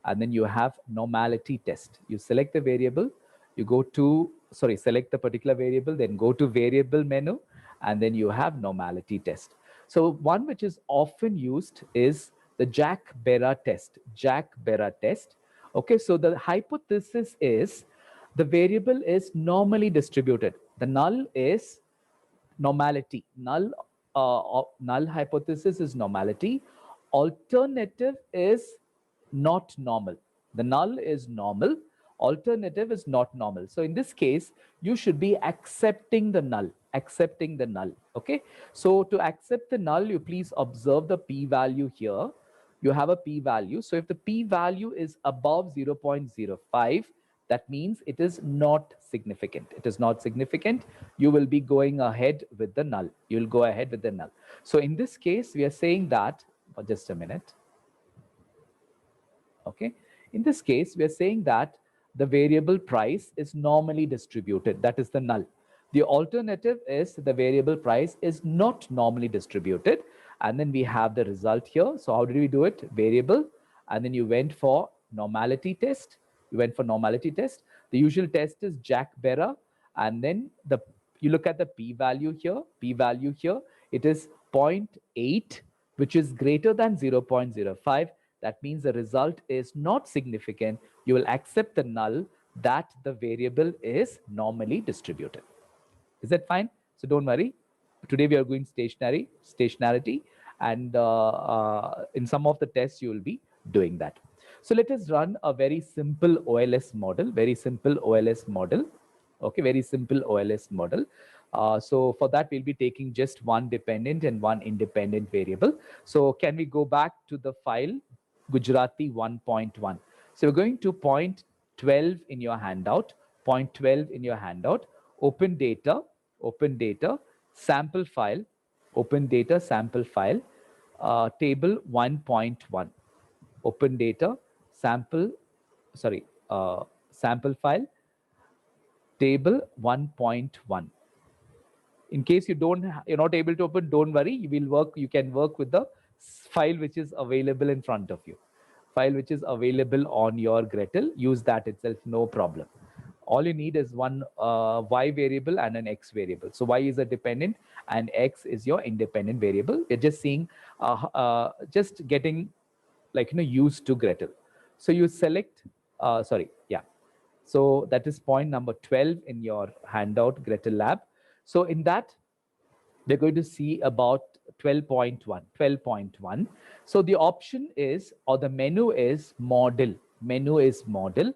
and then you have normality test. You select the variable, you go to, sorry, select the particular variable, then go to variable menu, and then you have normality test. So one which is often used is the Jack-Berra test. Jack-Berra test. Okay, so the hypothesis is the variable is normally distributed. The null is normality. Null hypothesis is normality. Alternative is not normal. The null is normal. Alternative is not normal. So in this case, you should be accepting the null. Accepting the null. Okay. So to accept the null, you please observe the p-value here. You have a p-value. So if the p-value is above 0.05, that means it is not significant. It is not significant. You will be going ahead with the null. You'll go ahead with the null. So in this case, we are saying that, just a minute. Okay. In this case, we are saying that the variable price is normally distributed. That is the null. The alternative is the variable price is not normally distributed. And then we have the result here. So how did we do it? Variable. And then you went for normality test. You went for normality test. The usual test is Jack-Berra. And then you look at the p-value here. P-value here, it is 0.8, which is greater than 0.05. That means the result is not significant. You will accept the null that the variable is normally distributed. Is that fine? So don't worry. Today we are going stationarity, and in some of the tests you will be doing that. So let us run a very simple OLS model. Very simple OLS model. Okay, very simple OLS model. So for that, we'll be taking just one dependent and one independent variable. So can we go back to the file Gujarati 1.1? So we're going to point 12 in your handout, point 12 in your handout, open data, sample file, open data, sample file, table 1.1, open data, sample file, table 1.1. In case you're not able to open, don't worry. You can work with the file which is available in front of you. File which is available on your Gretel. Use that itself, no problem. All you need is one y variable and an x variable. So y is a dependent and x is your independent variable. You're just seeing, just getting used to Gretel. So you select, So that is point number 12 in your handout, Gretel Lab. So in that, we're going to see about 12.1. So the option is, or the menu is model. Menu is model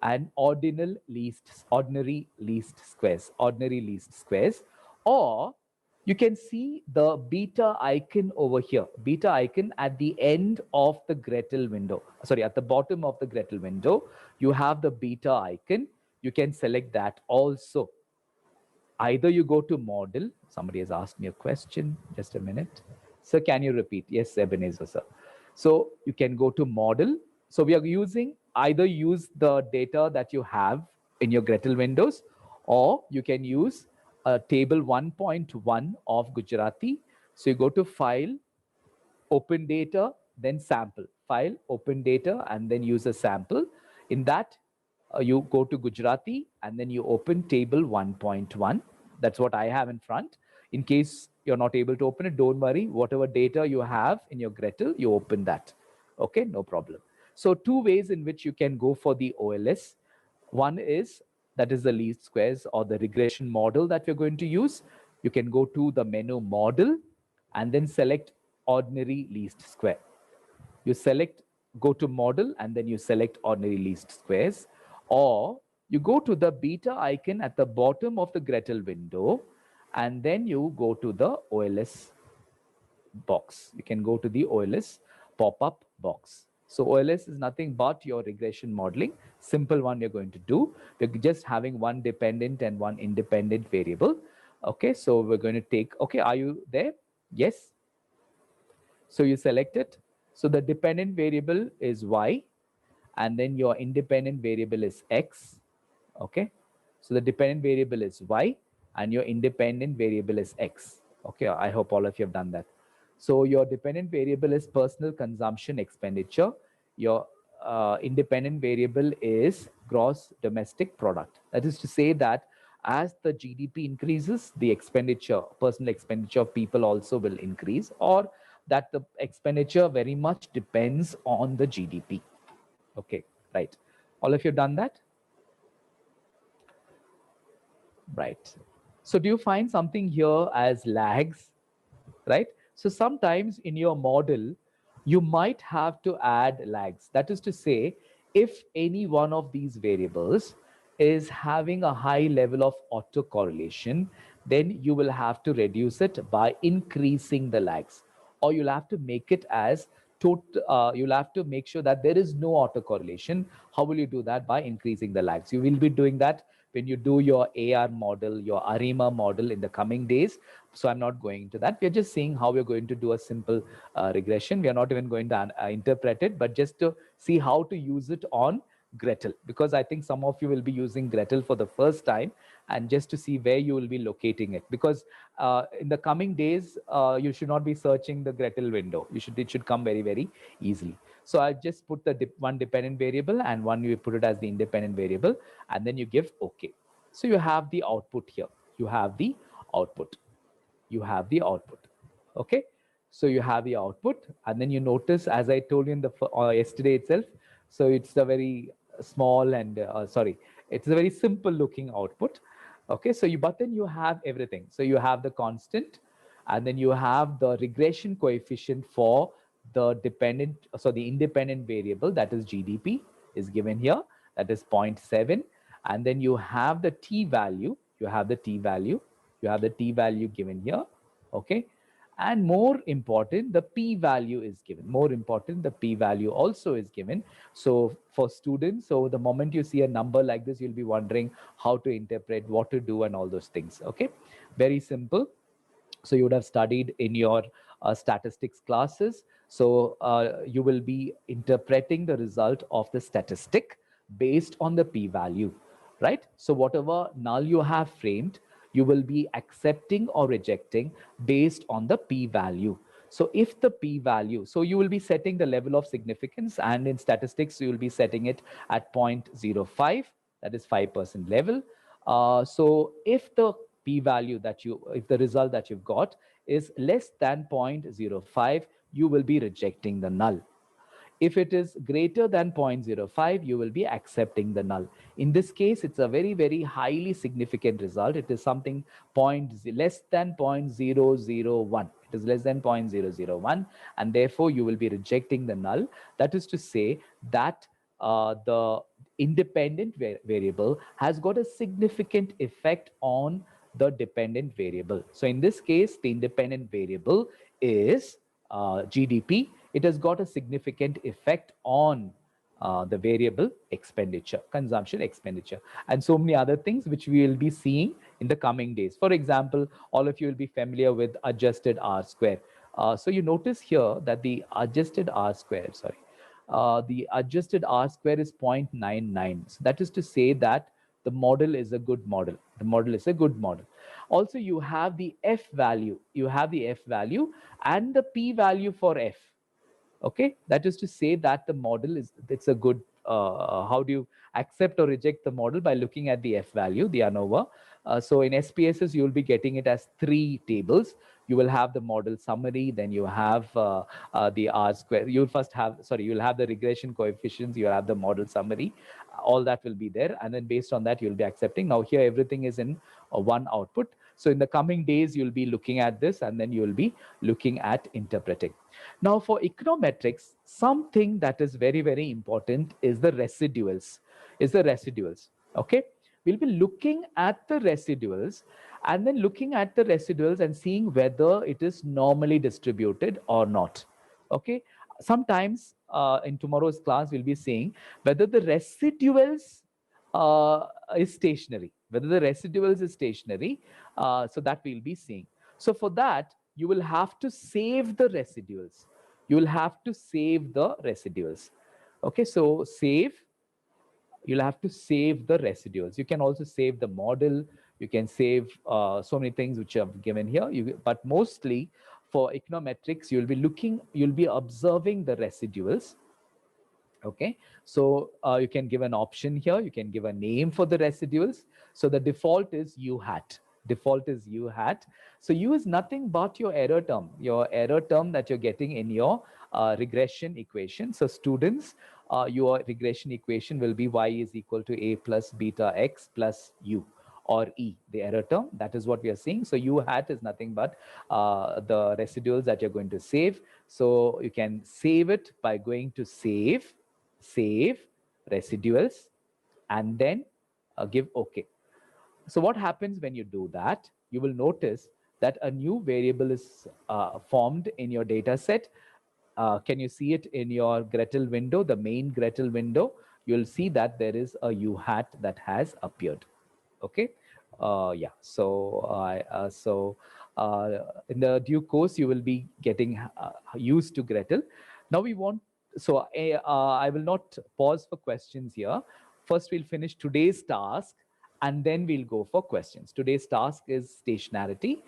and ordinary least squares. Or you can see the beta icon over here. Beta icon at the end of the Gretel window. Sorry, at the bottom of the Gretel window, you have the beta icon. You can select that also. Either you go to model. Somebody has asked me a question. Just a minute. Sir, can you repeat? Yes, Ebenezer, sir. So you can go to model. So we are using, either use the data that you have in your Gretel windows, or you can use table 1.1 of Gujarati. So you go to file, open data, then sample. File, open data, and then use a sample. In that, you go to Gujarati and then you open table 1.1. That's what I have in front. In case you're not able to open it, don't worry. Whatever data you have in your Gretel, you open that. Okay, no problem. So two ways in which you can go for the OLS. One is, that is the least squares or the regression model that we're going to use. You can go to the menu model and then select ordinary least square. You select, go to model, and then you select ordinary least squares. Or you go to the beta icon at the bottom of the Gretel window, and then you go to the OLS box. You can go to the OLS pop-up box. So OLS is nothing but your regression modeling. Simple one you're going to do. We're just having one dependent and one independent variable. Okay, so we're going to take, okay, are you there? Yes. So you select it. So the dependent variable is y, and then your independent variable is x. Okay, so the dependent variable is y and your independent variable is x. Okay, I hope all of you have done that. So your dependent variable is personal consumption expenditure. Your independent variable is gross domestic product. That is to say that as the GDP increases, the expenditure, personal expenditure of people also will increase, or that the expenditure very much depends on the GDP. Okay. right? All of you have done that? Right. So do you find something here as lags, right? So sometimes in your model, you might have to add lags. That is to say, if any one of these variables is having a high level of autocorrelation, then you will have to reduce it by increasing the lags, or you'll have to make it as you'll have to make sure that there is no autocorrelation. How will you do that? By increasing the lags. You will be doing that when you do your AR model, your ARIMA model in the coming days. So I'm not going into that. We're just seeing how we're going to do a simple regression. We are not even going to interpret it, but just to see how to use it on Gretel, because I think some of you will be using Gretel for the first time, and just to see where you will be locating it. Because in the coming days, you should not be searching the Gretel window. It should come very, very easily. So I just put the one dependent variable and one you put it as the independent variable, and then you give OK. So you have the output here. You have the output. You have the output. Okay. So you have the output, and then you notice, as I told you in the yesterday itself. So it's a very small and it's a very simple looking output. Okay. So but then you have everything. So you have the constant, and then you have the regression coefficient for the the independent variable, that is GDP, is given here, that is 0.7. And then you have the t value. You have the t value. You have the t value given here. Okay. And more important, the p value is given. More important, the p value also is given. So for students, so the moment you see a number like this, you'll be wondering how to interpret, what to do, and all those things. Okay. Very simple. So you would have studied in your statistics classes. So you will be interpreting the result of the statistic based on the p-value, right? So whatever null you have framed, you will be accepting or rejecting based on the p-value. So if the p-value, so you will be setting the level of significance, and in statistics, you will be setting it at 0.05, that is 5% level. So if the p-value if the result that you've got is less than 0.05, you will be rejecting the null. If it is greater than 0.05, you will be accepting the null. In this case, it's a very, very highly significant result. It is something less than 0.001. It is less than 0.001, and therefore you will be rejecting the null. That is to say that the independent variable has got a significant effect on the dependent variable. So in this case, the independent variable is GDP. It has got a significant effect on the variable expenditure, consumption expenditure, and so many other things which we will be seeing in the coming days. For example, all of you will be familiar with adjusted R square. So you notice here that the adjusted R square, the adjusted R square is 0.99. So that is to say that the model is a good model. The model is a good model. Also, you have the F value. You have the F value and the P value for F. Okay, that is to say that the model it's a good. How do you accept or reject the model? By looking at the F value, the ANOVA. So in SPSS, you will be getting it as 3 tables. You will have the model summary, then you have the R square. You'll first have, you'll have the regression coefficients, you have the model summary. All that will be there. And then based on that, you'll be accepting. Now here, everything is in one output. So in the coming days, you'll be looking at this, and then you'll be looking at interpreting. Now for econometrics, something that is very, very important is the residuals. Okay. We'll be looking at the residuals, and then looking at the residuals and seeing whether it is normally distributed or not. Okay. Sometimes in tomorrow's class, we'll be seeing whether the residuals is stationary, so that we'll be seeing. So for that, you will have to save the residuals. Okay, so you'll have to save the residuals. You can also save the model. You can save so many things which I've given here. But mostly for econometrics, you'll be observing the residuals. Okay, so you can give an option here. You can give a name for the residuals. So the default is U hat. So U is nothing but your error term that you're getting in your regression equation. So students, your regression equation will be y is equal to a plus beta x plus u, or E, the error term. That is what we are seeing. So U hat is nothing but the residuals that you're going to save. So you can save it by going to save residuals, and then give OK. So what happens when you do that? You will notice that a new variable is formed in your data set. Can you see it in your Gretel window, the main Gretel window? You'll see that there is a U hat that has appeared. Okay. Yeah. In the due course, you will be getting used to Gretel. Now we want. So I will not pause for questions here. First, we'll finish today's task, and then we'll go for questions. Today's task is stationarity.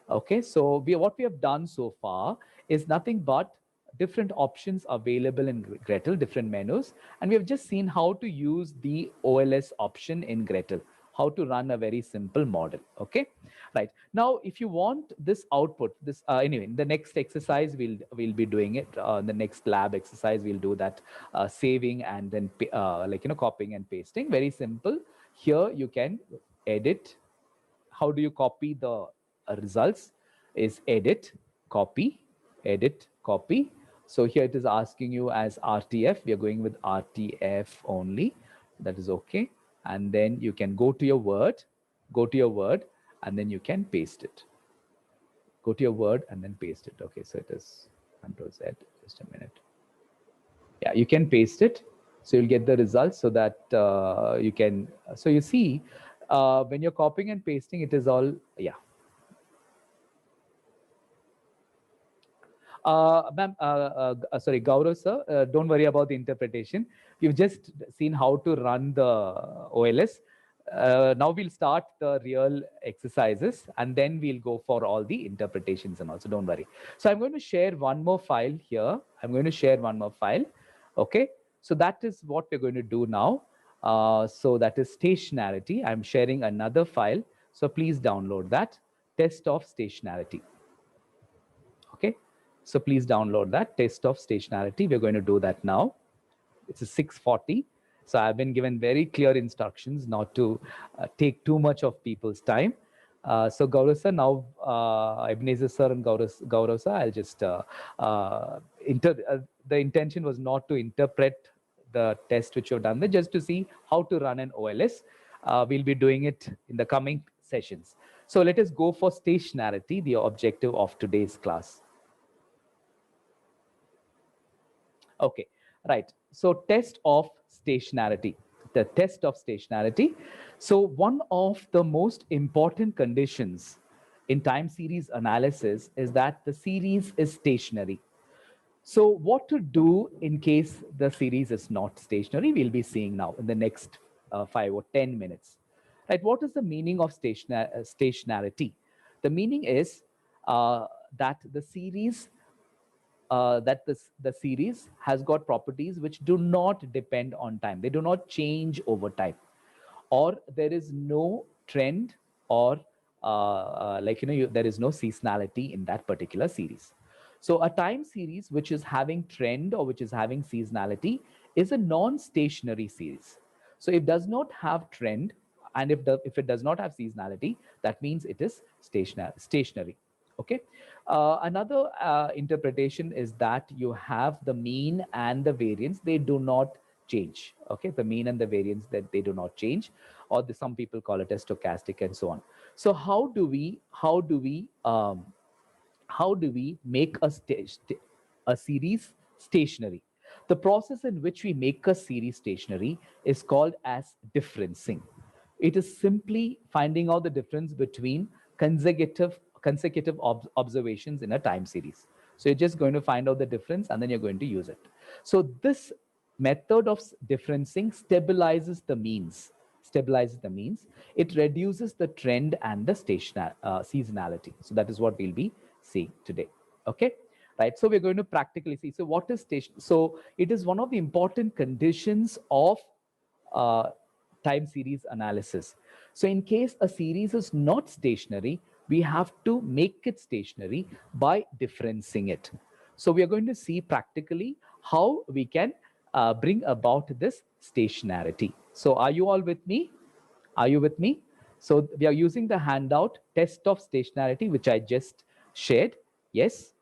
Okay. So what we have done so far is nothing but different options available in Gretel, different menus, and we have just seen how to use the OLS option in Gretel, how to run a very simple model. Okay, right. Now if you want this output, this anyway, in the next exercise we'll be doing it. The next lab exercise we'll do that, saving and then copying and pasting. Very simple. Here you can edit. How do you copy the results? Is edit, copy, edit, copy. So here it is asking you as RTF. We are going with RTF only. That is okay. And then you can go to your Word, and then you can paste it. Go to your Word and then paste it. Okay, so it is Control Z. Just a minute. Yeah, you can paste it. So you'll get the results so that you can. So you see, when you're copying and pasting, it is all, yeah. Ma'am, sorry, Gaurav sir, don't worry about the interpretation. You've just seen how to run the OLS. Now we'll start the real exercises, and then we'll go for all the interpretations and also, don't worry. So I'm going to share one more file here. Okay, so that is what we're going to do now. So that is stationarity. I'm sharing another file. So please download that, test of stationarity. Okay. So please download that, test of stationarity. We're going to do that now. It's a 640. So I've been given very clear instructions not to take too much of people's time. So Gaurav sir, now Ebenezer sir and Gaurav sir, I'll just, the intention was not to interpret the test which you've done there, just to see how to run an OLS. We'll be doing it in the coming sessions. So let us go for stationarity, the objective of today's class. Okay, right. So test of stationarity, the test of stationarity. So one of the most important conditions in time series analysis is that the series is stationary. So what to do in case the series is not stationary, we'll be seeing now in the next 5 or 10 minutes. Right? What is the meaning of stationarity? The meaning is that the series the series has got properties which do not depend on time. They do not change over time, or there is no trend, or there is no seasonality in that particular series. So a time series which is having trend or which is having seasonality is a non-stationary series. So it does not have trend, and if it does not have seasonality, that means it is stationary. Okay. Another interpretation is that you have the mean and the variance, they do not change. Okay, the mean and the variance, that they do not change, or some people call it as stochastic and so on. So how do we make a series stationary? The process in which we make a series stationary is called as differencing. It is simply finding out the difference between consecutive observations in a time series. So you're just going to find out the difference and then you're going to use it. So this method of differencing stabilizes the means. It reduces the trend and the seasonality. So that is what we'll be seeing today. Okay. Right. So we're going to practically see. So what is station? So it is one of the important conditions of time series analysis. So in case a series is not stationary, we have to make it stationary by differencing it. So we are going to see practically how we can bring about this stationarity. So are you all with me? Are you with me? So we are using the handout test of stationarity, which I just shared. Yes.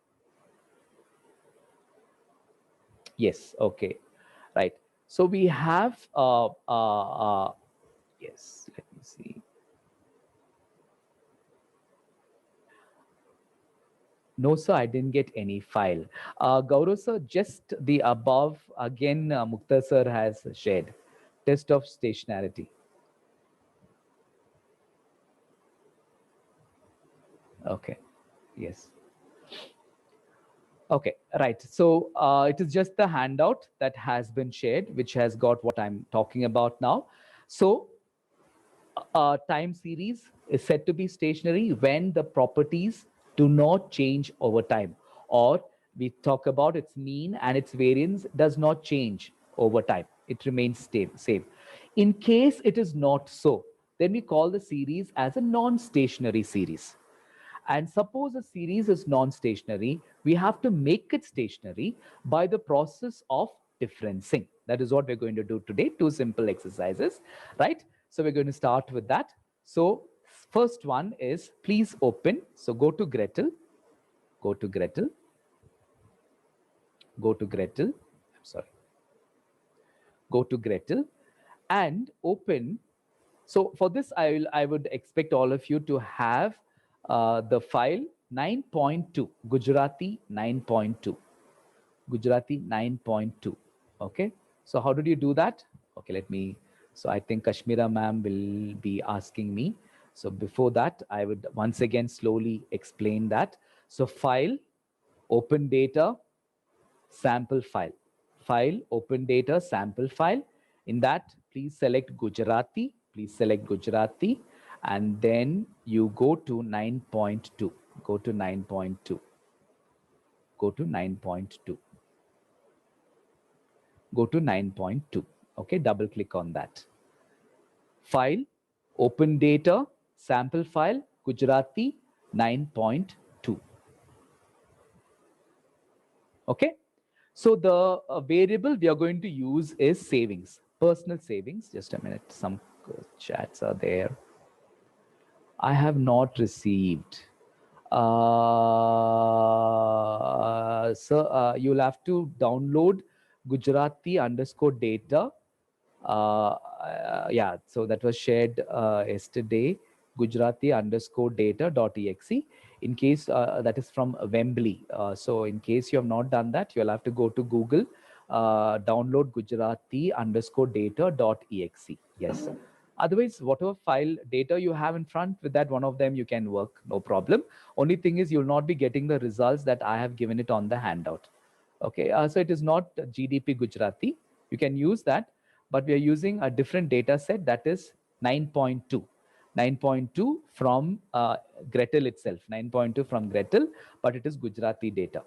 Yes. Okay. Right. So we have, yes, let me see. No, sir, I didn't get any file. Gaurav, sir, just the above, again, Mukta, sir, has shared. Test of stationarity. Okay. Yes. Okay, right. So it is just the handout that has been shared, which has got what I'm talking about now. So time series is said to be stationary when the properties do not change over time, or we talk about its mean and its variance does not change over time. It remains same. In case it is not so, then we call the series as a non-stationary series. And suppose a series is non-stationary, we have to make it stationary by the process of differencing. That is what we're going to do today, two simple exercises, right? So we're going to start with that. So first one is, please open. So go to Gretel, go to Gretel, go to Gretel, I'm sorry, go to Gretel and open. So for this, I would expect all of you to have the file 9.2, Gujarati 9.2, Gujarati 9.2. Okay. So how did you do that? Okay, let me. So I think Kashmira ma'am will be asking me. So before that, I would once again slowly explain that. So file, open data, sample file. File, open data, sample file. In that, please select Gujarati. Please select Gujarati. And then you go to 9.2. Go to 9.2. Go to 9.2. Go to 9.2. Okay, double click on that. File, open data, sample file, Gujarati 9.2. Okay. So the variable we are going to use is savings, personal savings. Just a minute, some chats are there. I have not received. So you'll have to download Gujarati underscore data. Yeah, so that was shared yesterday, Gujarati underscore data.exe. In case that is from Wembley. So in case you have not done that, you'll have to go to Google, download Gujarati underscore data.exe. Yes. Otherwise, whatever file data you have in front, with that one of them you can work, no problem. Only thing is you'll not be getting the results that I have given it on the handout. Okay, so it is not GDP Gujarati. You can use that, but we are using a different data set, that is 9.2. 9.2 from Gretel itself, 9.2 from Gretel, but it is Gujarati data.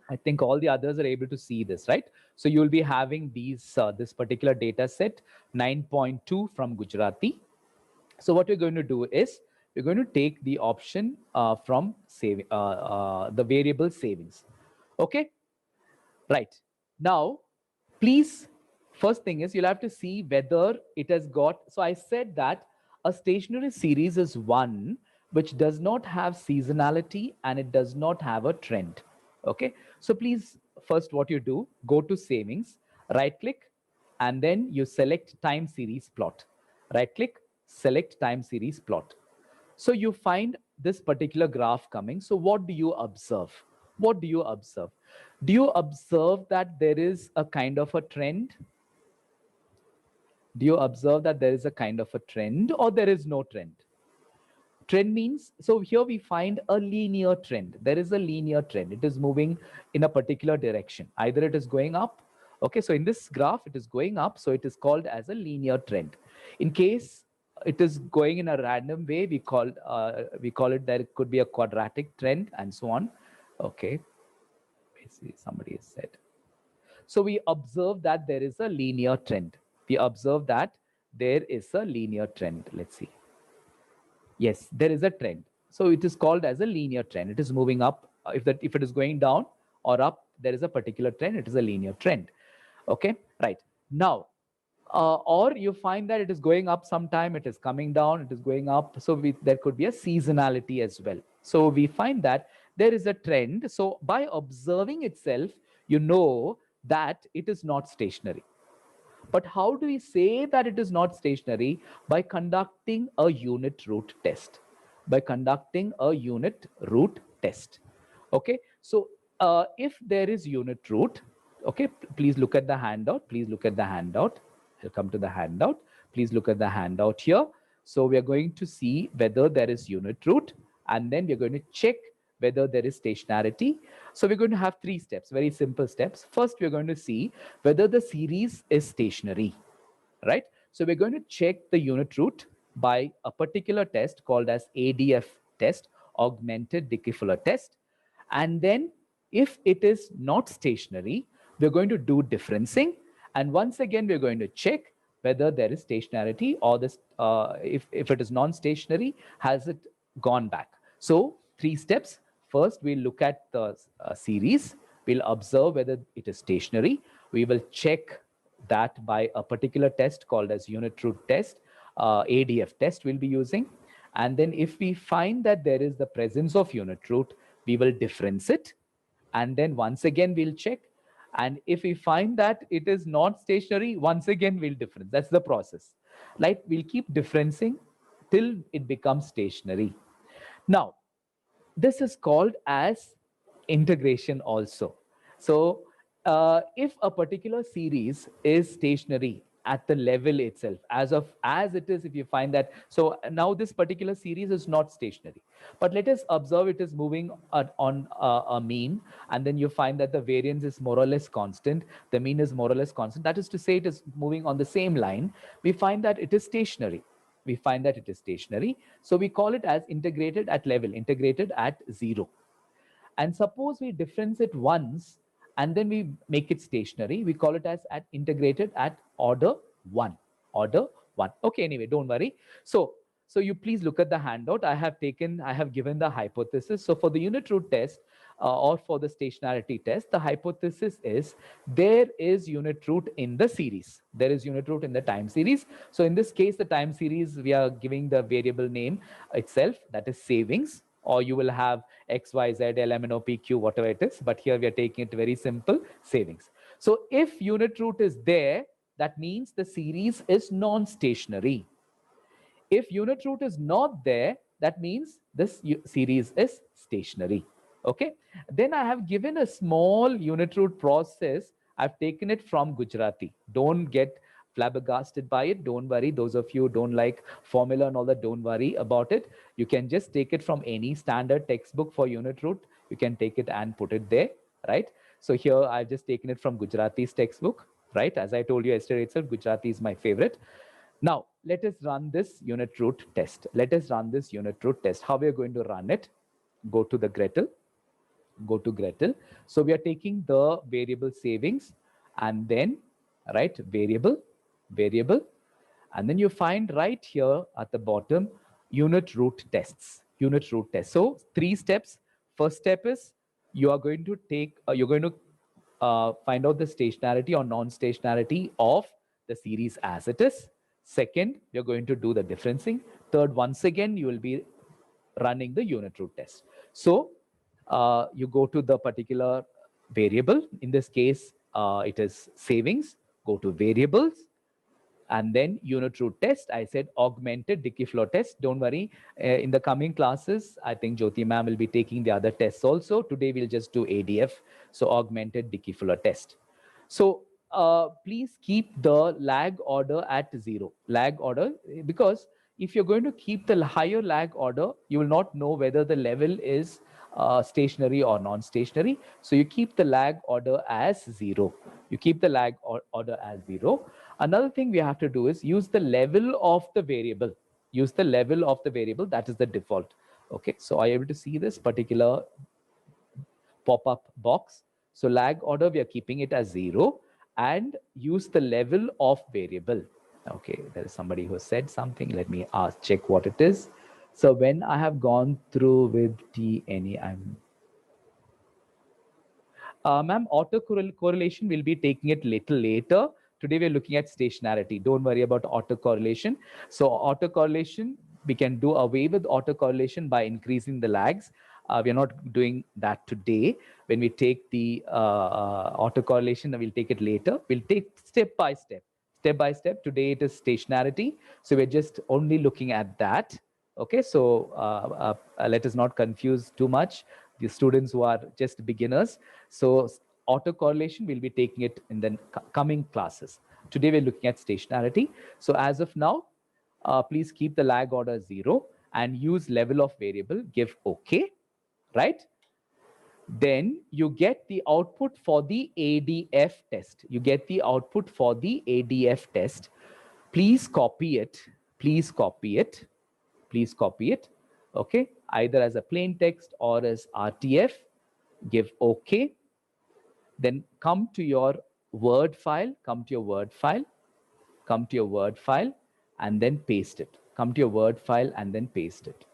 I think all the others are able to see this, right? So you'll be having these this particular data set, 9.2 from Gujarati. So what we're going to do is we're going to take the option from the variable savings. Okay, right. Now, please, first thing is you'll have to see whether it has got. So I said that a stationary series is one which does not have seasonality and it does not have a trend. Okay, so please, first what you do, go to savings, right click, and then you select time series plot. Right click, select time series plot. So you find this particular graph coming. So what do you observe? What do you observe? Do you observe that there is a kind of a trend? Do you observe that there is a kind of a trend or there is no trend? Trend means, so here we find a linear trend. There is a linear trend. It is moving in a particular direction. Either it is going up. Okay, so in this graph, it is going up. So it is called as a linear trend. In case it is going in a random way, we call it that it could be a quadratic trend and so on. Okay, see, somebody has said. So we observe that there is a linear trend. We observe that there is a linear trend. Let's see. Yes, there is a trend. So it is called as a linear trend. It is moving up. If it is going down, or up, there is a particular trend. It is a linear trend. Okay, right. Now, or you find that it is going up sometime, it is coming down, it is going up. So there could be a seasonality as well. So we find that there is a trend. So by observing itself, you know that it is not stationary. But how do we say that it is not stationary? By conducting a unit root test. By conducting a unit root test. Okay, so if there is unit root, okay, please look at the handout. Please look at the handout. I'll come to the handout. Please look at the handout here. So we are going to see whether there is unit root, and then we're going to check whether there is stationarity. So we're going to have 3 steps, very simple steps. First, we're going to see whether the series is stationary, right? So we're going to check the unit root by a particular test called as ADF test, augmented Dickey Fuller test. And then if it is not stationary, we're going to do differencing. And once again, we're going to check whether there is stationarity, or this, if it is non-stationary, has it gone back? So 3 steps. First, we'll look at the series. We'll observe whether it is stationary. We will check that by a particular test called as unit root test, ADF test we'll be using. And then if we find that there is the presence of unit root, we will difference it. And then once again, we'll check. And if we find that it is not stationary, once again, we'll difference. That's the process. Like, we'll keep differencing till it becomes stationary. Now, this is called as integration also. So if a particular series is stationary at the level itself, as it is, if you find that, so now this particular series is not stationary, but let us observe it is moving on a mean, and then you find that the variance is more or less constant, the mean is more or less constant, that is to say it is moving on the same line, we find that it is stationary. We find that it is stationary. So we call it as integrated at level, integrated at 0. And suppose we difference it once and then we make it stationary, we call it as at integrated at order 1. Order 1. Okay, anyway, don't worry. So you please look at the handout. I have given the hypothesis. So for the unit root test, or for the stationarity test, the hypothesis is there is unit root in the series. There is unit root in the time series. So in this case, the time series, we are giving the variable name itself, that is savings, or you will have X, Y, Z, LMNO, PQ, whatever it is. But here we are taking it very simple, savings. So if unit root is there, that means the series is non-stationary. If unit root is not there, that means this series is stationary. Okay. Then I have given a small unit root process. I've taken it from Gujarati. Don't get flabbergasted by it. Don't worry. Those of you who don't like formula and all that, don't worry about it. You can just take it from any standard textbook for unit root. You can take it and put it there, right? So here I've just taken it from Gujarati's textbook, right? As I told you yesterday itself, Gujarati is my favorite. Now, let us run this unit root test. Let us run this unit root test. How we are going to run it? Go to the Gretel. Go to Gretel. So we are taking the variable savings and then, right, variable, and then you find right here at the bottom, unit root tests, unit root test. So 3 steps. First step is you are going to take, find out the stationarity or non-stationarity of the series as it is. Second, you're going to do the differencing. Third, once again, you will be running the unit root test. So you go to the particular variable. In this case, it is savings. Go to variables. And then unit root test, I said augmented Dickey Fuller test. Don't worry. In the coming classes, I think Jyoti ma'am will be taking the other tests also. Today, we'll just do ADF. So augmented Dickey Fuller test. So please keep the lag order at 0. Lag order, because if you're going to keep the higher lag order, you will not know whether the level is stationary or non-stationary. So you keep the lag order as 0. You keep the lag order as 0. Another thing we have to do is use the level of the variable. Use the level of the variable. That is the default. Okay. So are you able to see this particular pop-up box? So lag order, we are keeping it as 0 and use the level of variable. Okay, there is somebody who said something. Let me check what it is. So when I have gone through with TNE, Ma'am, autocorrelation will be taking it little later. Today we're looking at stationarity. Don't worry about autocorrelation. So autocorrelation, we can do away with autocorrelation by increasing the lags. We're not doing that today. When we take the autocorrelation, we'll take it later. We'll take step by step. Step by step. Today it is stationarity. So we're just only looking at that. Okay, so let us not confuse too much the students who are just beginners. So autocorrelation, we'll be taking it in the coming classes. Today we're looking at stationarity. So as of now, please keep the lag order 0 and use level of variable, give OK, right? Then you get the output for the ADF test. You get the output for the ADF test. Please copy it. Please copy it. Please copy it. Okay, either as a plain text or as RTF. Give OK. Then come to your Word file. Come to your Word file. Come to your Word file and then paste it. Come to your Word file and then paste it.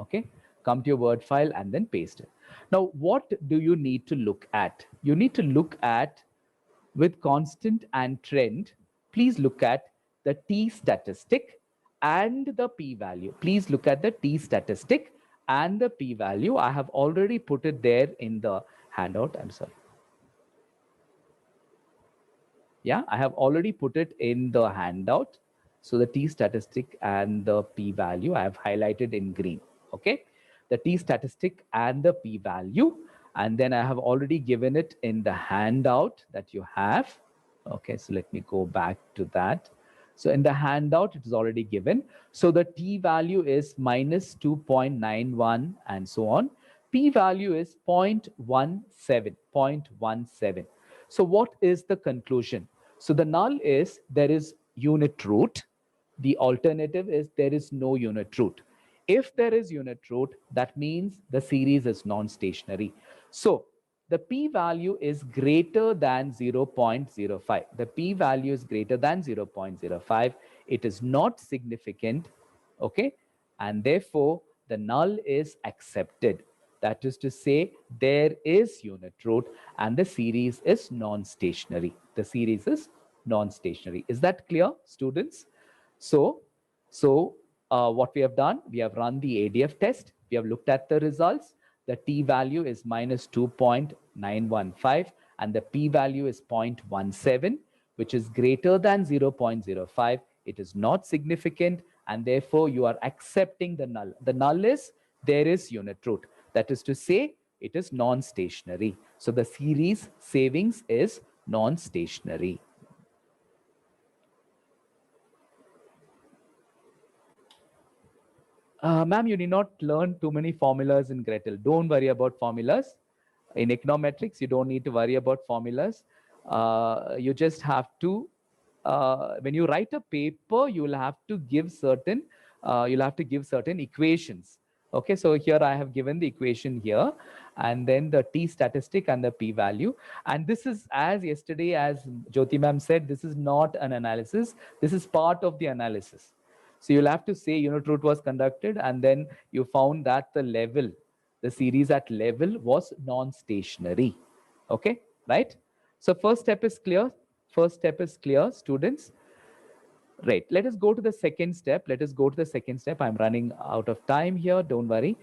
Okay, come to your Word file and then paste it. Now, what do you need to look at? You need to look at, with constant and trend, please look at the T statistic and the p-value. Please look at the T statistic and the p-value. I have already put it there in the handout. I'm sorry. Yeah, I have already put it in the handout. So the T statistic and the p-value I have highlighted in green. Okay, the T statistic and the p-value, and then I have already given it in the handout that you have. Okay, so let me go back to that. So in the handout, it is already given. So the T value is minus 2.91 and so on. P value is 0.17, 0.17. So what is the conclusion? So the null is there is unit root. The alternative is there is no unit root. If there is unit root, that means the series is non-stationary. So the p-value is greater than 0.05. The p-value is greater than 0.05. It is not significant, okay? And therefore, the null is accepted. That is to say, there is unit root and the series is non-stationary. The series is non-stationary. Is that clear, students? So what we have done, we have run the ADF test. We have looked at the results. The T value is minus 2.915 and the P value is 0.17, which is greater than 0.05. It is not significant and therefore you are accepting the null. The null is there is unit root. That is to say, it is non-stationary. So the series savings is non-stationary. Ma'am, you need not learn too many formulas in Gretel. Don't worry about formulas. In econometrics, you don't need to worry about formulas. You just have to, when you write a paper, you'll have to give certain equations. Okay, so here I have given the equation here, and then the T statistic and the P value. And this is, as yesterday, as Jyoti ma'am said, this is not an analysis. This is part of the analysis. So you'll have to say unit root was conducted, and then you found that the series at level was non-stationary. Okay, right? So first step is clear. First step is clear, students. Right, let us go to the second step. Let us go to the second step. I'm running out of time here, don't worry.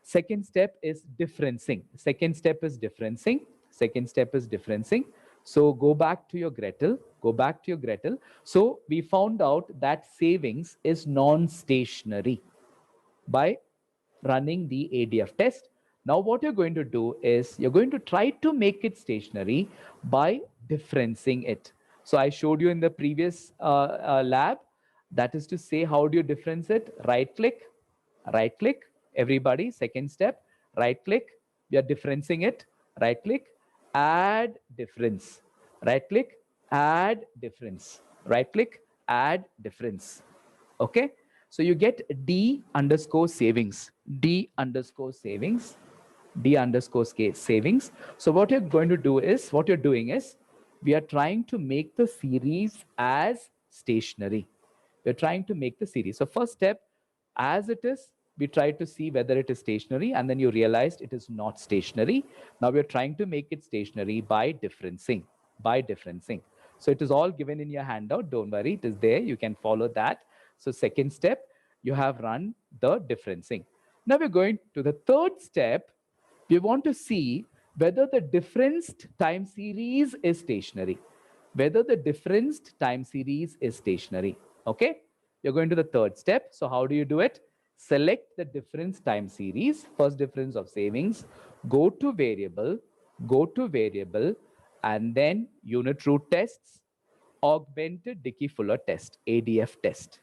Second step is differencing. Second step is differencing. Second step is differencing. So go back to your Gretel. Go back to your Gretel. So we found out that savings is non-stationary by running the ADF test. Now what you're going to do is you're going to try to make it stationary by differencing it. So I showed you in the previous lab. That is to say, how do you difference it? Right click, everybody, second step, right click, we are differencing it, right click, add difference, right click, add difference, right click, add difference. Okay, so you get D underscore savings, D underscore savings, D underscore savings. So what you're going to do is, what you're doing is, we are trying to make the series as stationary. We're trying to make the series. So first step, as it is, we tried to see whether it is stationary, and then you realized it is not stationary. Now we're trying to make it stationary by differencing, So it is all given in your handout. Don't worry, it is there. You can follow that. So second step, you have run the differencing. Now we're going to the third step. We want to see whether the differenced time series is stationary. Whether the differenced time series is stationary. Okay? You're going to the third step. So how do you do it? Select the difference time series, first difference of savings, go to variable, and then unit root tests, augmented Dickey-Fuller test, ADF test,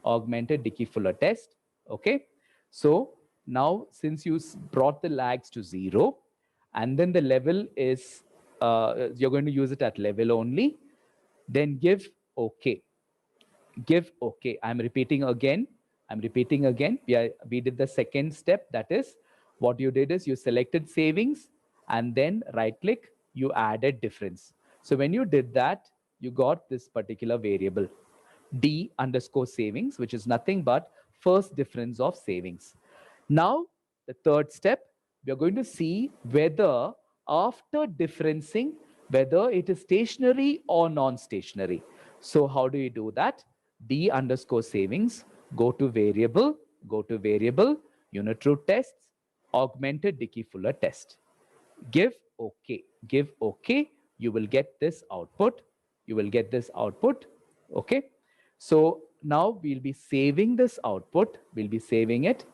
augmented Dickey-Fuller test. Okay. So now since you brought the lags to 0, and then the level is, you're going to use it at level only, then give OK. Give OK. I'm repeating again. We did the second step. That is, what you did is you selected savings and then right click, you added difference. So when you did that, you got this particular variable, D underscore savings, which is nothing but first difference of savings. Now, the third step, we are going to see whether after differencing, whether it is stationary or non-stationary. So how do you do that? D underscore savings, go to variable, unit root tests, augmented Dickey-Fuller test. Give OK. You will get this output. Okay. So now we'll be saving this output. We'll be saving it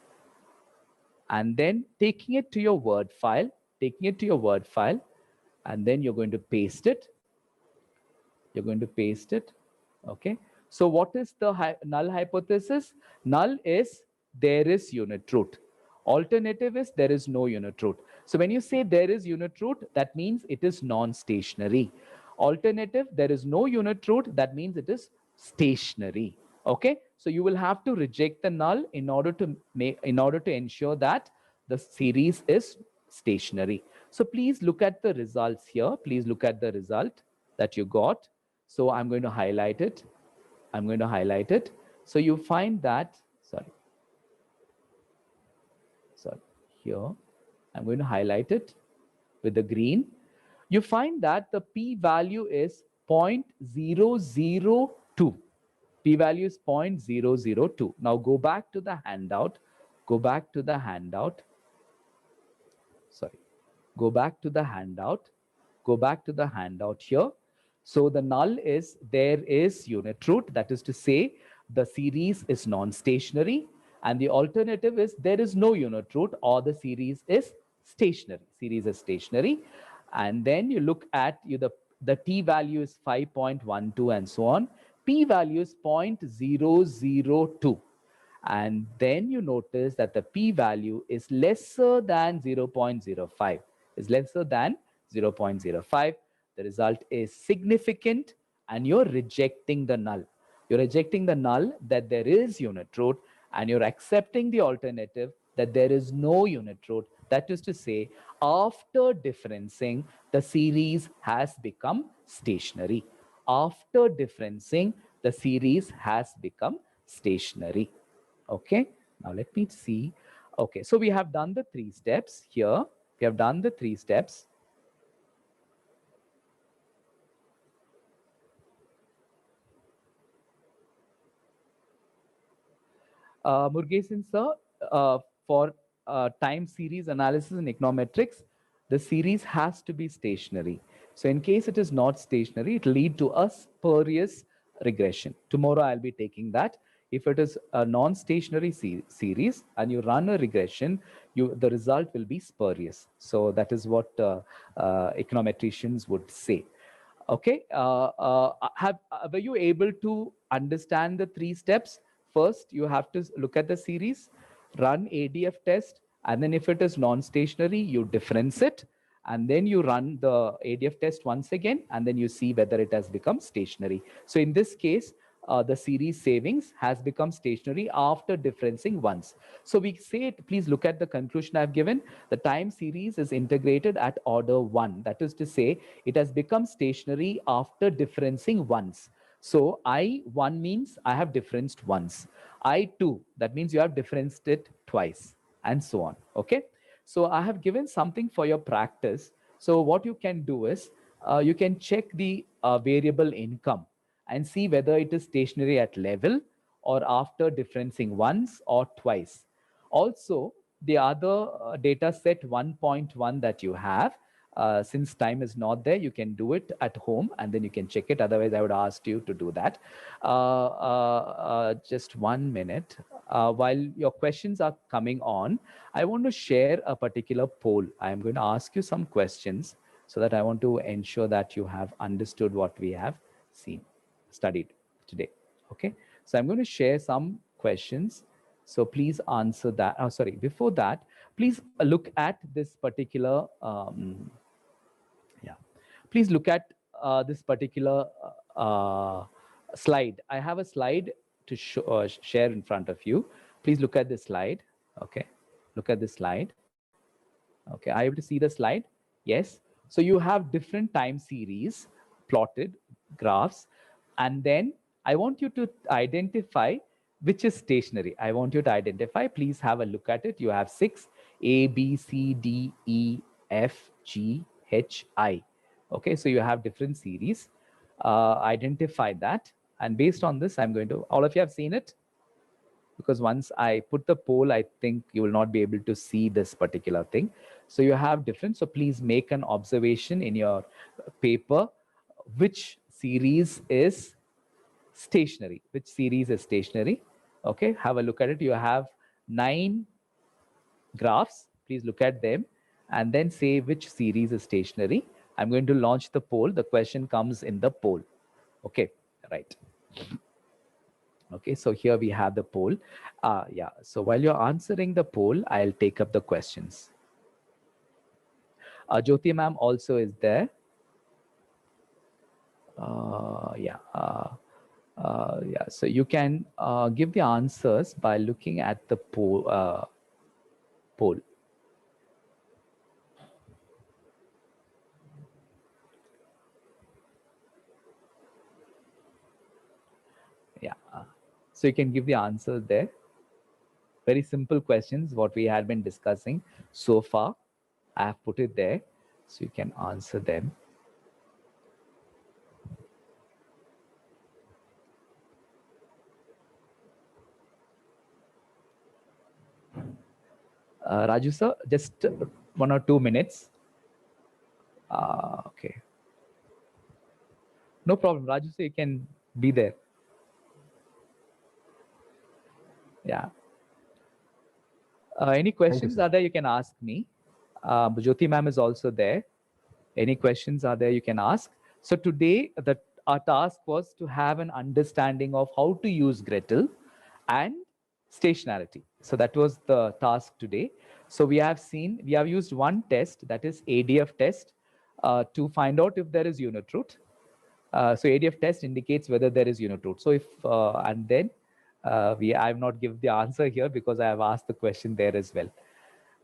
and then taking it to your Word file, and then you're going to paste it. Okay. So what is the null hypothesis? Null is there is unit root. Alternative is there is no unit root. So when you say there is unit root, that means it is non-stationary. Alternative, there is no unit root, that means it is stationary. Okay. So you will have to reject the null in order to ensure that the series is stationary. So please look at the results here. Please look at the result that you got. So I'm going to highlight it. So you find that, here, I'm going to highlight it with the green. You find that the p-value is 0.002. P-value is 0.002. Now go back to the handout. Go back to the handout here. So the null is there is unit root, that is to say the series is non-stationary, and the alternative is there is no unit root or the series is stationary. And then you look at the t value is 5.12 and so on. P value is 0.002. And then you notice that the p value is lesser than 0.05. The result is significant, and you're rejecting the null. That there is unit root, and you're accepting the alternative that there is no unit root. That is to say, after differencing, the series has become stationary. Okay, now let me see. Okay, so we have done the 3 steps here. Murugesan sir, for time series analysis in econometrics, the series has to be stationary. So in case it is not stationary, it will lead to a spurious regression. Tomorrow I'll be taking that. If it is a non-stationary series and you run a regression, the result will be spurious. So that is what econometricians would say. Okay, were you able to understand the 3 steps? First, you have to look at the series, run ADF test, and then if it is non-stationary, you difference it, and then you run the ADF test once again, and then you see whether it has become stationary. So in this case, the series savings has become stationary after differencing once. So we say, please look at the conclusion I've given. The time series is integrated at order 1. That is to say, it has become stationary after differencing once. So I1 means I have differenced once. I2, that means you have differenced it twice, and so on. Okay. So I have given something for your practice. So what you can do is you can check the variable income and see whether it is stationary at level or after differencing once or twice. Also, the other data set 1.1 that you have, since time is not there, you can do it at home and then you can check it. Otherwise, I would ask you to do that. Just 1 minute. While your questions are coming on, I want to share a particular poll. I'm going to ask you some questions so that I want to ensure that you have understood what we have studied today. Okay. So I'm going to share some questions. So please answer that. Oh, sorry. Before that, please look at this particular please look at this particular slide. I have a slide to share in front of you. Please look at this slide. Okay, look at this slide. Okay, are you able to see the slide? Yes. So you have different time series plotted graphs, and then I want you to identify which is stationary. I want you to identify. Please have a look at it. You have 6: A, B, C, D, E, F, G, H, I. Okay, so you have different series. Identify that. And based on this, I'm going to, all of you have seen it? Because once I put the poll, I think you will not be able to see this particular thing. So you have different. So please make an observation in your paper. Which series is stationary? Which series is stationary? Okay, have a look at it. You have 9 graphs. Please look at them and then say which series is stationary. I'm going to launch the poll. The question comes in the poll. Okay, right. Okay, so here we have the poll. Yeah, so while you're answering the poll, I'll take up the questions. Jyoti ma'am also is there. Yeah, so you can give the answers by looking at the poll. Yeah, so you can give the answers there. Very simple questions, what we had been discussing so far. I have put it there, so you can answer them. Raju sir, just 1 or 2 minutes. Okay. No problem, Raju sir, you can be there. Yeah. Any questions are there, you can ask me. Jyoti ma'am is also there. Any questions are there, you can ask. So today, our task was to have an understanding of how to use Gretel and stationarity. So that was the task today. So we have used one test, that is ADF test, to find out if there is unit root. So ADF test indicates whether there is unit root. So if, and then I have not given the answer here because I have asked the question there as well.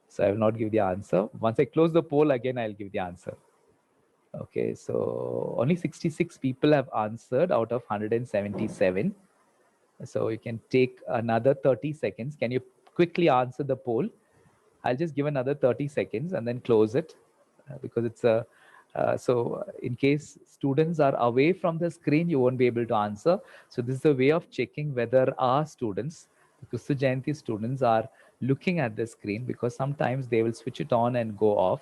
So I will not give the answer. Once I close the poll again, I'll give the answer. Okay, so only 66 people have answered out of 177. So you can take another 30 seconds. Can you quickly answer the poll? I'll just give another 30 seconds and then close it because it's a, so in case students are away from the screen, you won't be able to answer. So this is a way of checking whether our students, the Kristu Jayanti students, are looking at the screen, because sometimes they will switch it on and go off.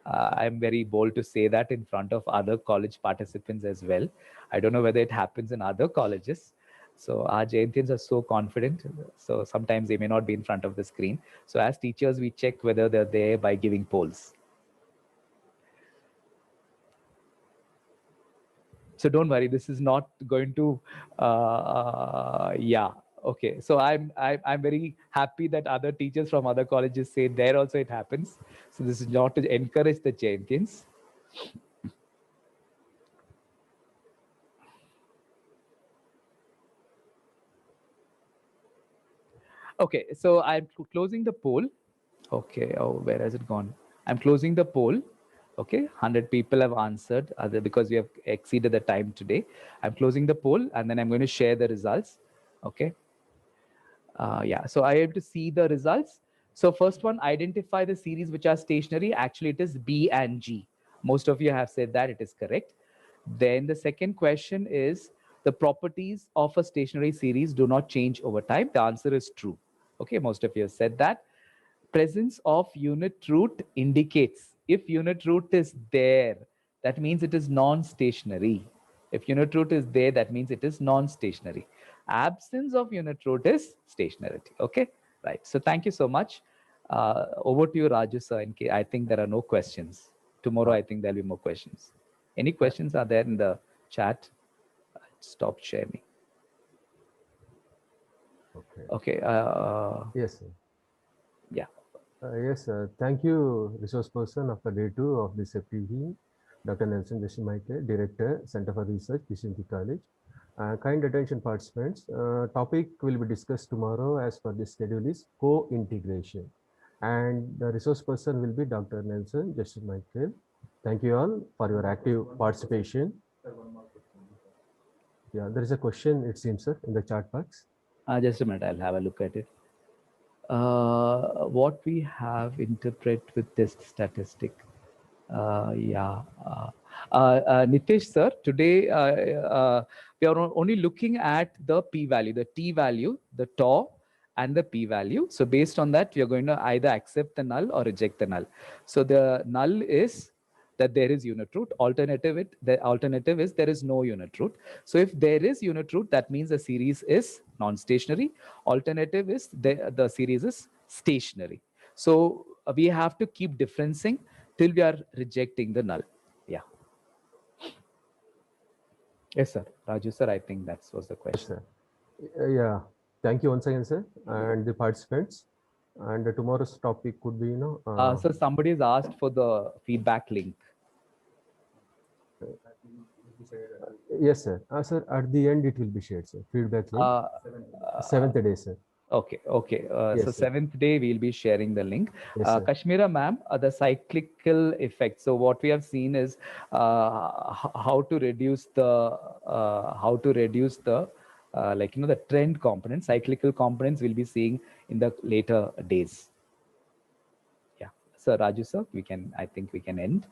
I'm very bold to say that in front of other college participants as well. I don't know whether it happens in other colleges. So our Jayantins are so confident. So sometimes they may not be in front of the screen. So as teachers, we check whether they're there by giving polls. So don't worry, this is not going to, yeah. Okay, so I'm very happy that other teachers from other colleges say there also it happens. So this is not to encourage the Jayantins. Okay, so I'm closing the poll. Okay, oh, where has it gone? I'm closing the poll. Okay, 100 people have answered because we have exceeded the time today. I'm closing the poll and then I'm going to share the results. Okay. Yeah, so I have to see the results. So first one, identify the series which are stationary. Actually, it is B and G. Most of you have said that it is correct. Then the second question is the properties of a stationary series do not change over time. The answer is true. Okay, most of you have said that. Presence of unit root indicates if unit root is there, that means it is non-stationary. If unit root is there, that means it is non-stationary. Absence of unit root is stationarity. Okay, right. So thank you so much. Over to you, Raju sir. I think there are no questions. Tomorrow, I think there'll be more questions. Any questions are there in the chat? Stop sharing. Okay. Okay. Yes, sir. Yeah. Yes, sir. Thank you, resource person of the day 2 of this FTE, Dr. Nelson Michael, Director, Center for Research, Kishinti College. Kind attention participants, topic will be discussed tomorrow as per the schedule is co-integration. And the resource person will be Dr. Nelson Michael. Thank you all for your active participation. Yeah, there is a question, it seems, sir, in the chat box. Just a minute, I'll have a look at it. What we have interpret with this statistic. Nitish sir, today we are only looking at the p-value, the t-value, the tau, and the p-value. So based on that, we are going to either accept the null or reject the null. So the null is that there is unit root. The alternative is there is no unit root. So if there is unit root, that means the series is non-stationary. Alternative is the series is stationary. So we have to keep differencing till we are rejecting the null. Yeah. Yes, sir. Raju sir, I think that was the question. Yes, sir. Yeah. Thank you once again, sir, and the participants. And tomorrow's topic could be, So somebody has asked for the feedback link. Yes, sir. Sir, at the end it will be shared, sir. Feedback link. 7th day, sir. Okay. Yes, So sir. 7th day, we'll be sharing the link. Yes, sir. Kashmira ma'am, the cyclical effect. So what we have seen is how to reduce the the trend components, cyclical components we'll be seeing in the later days. Yeah. So Raju sir, I think we can end.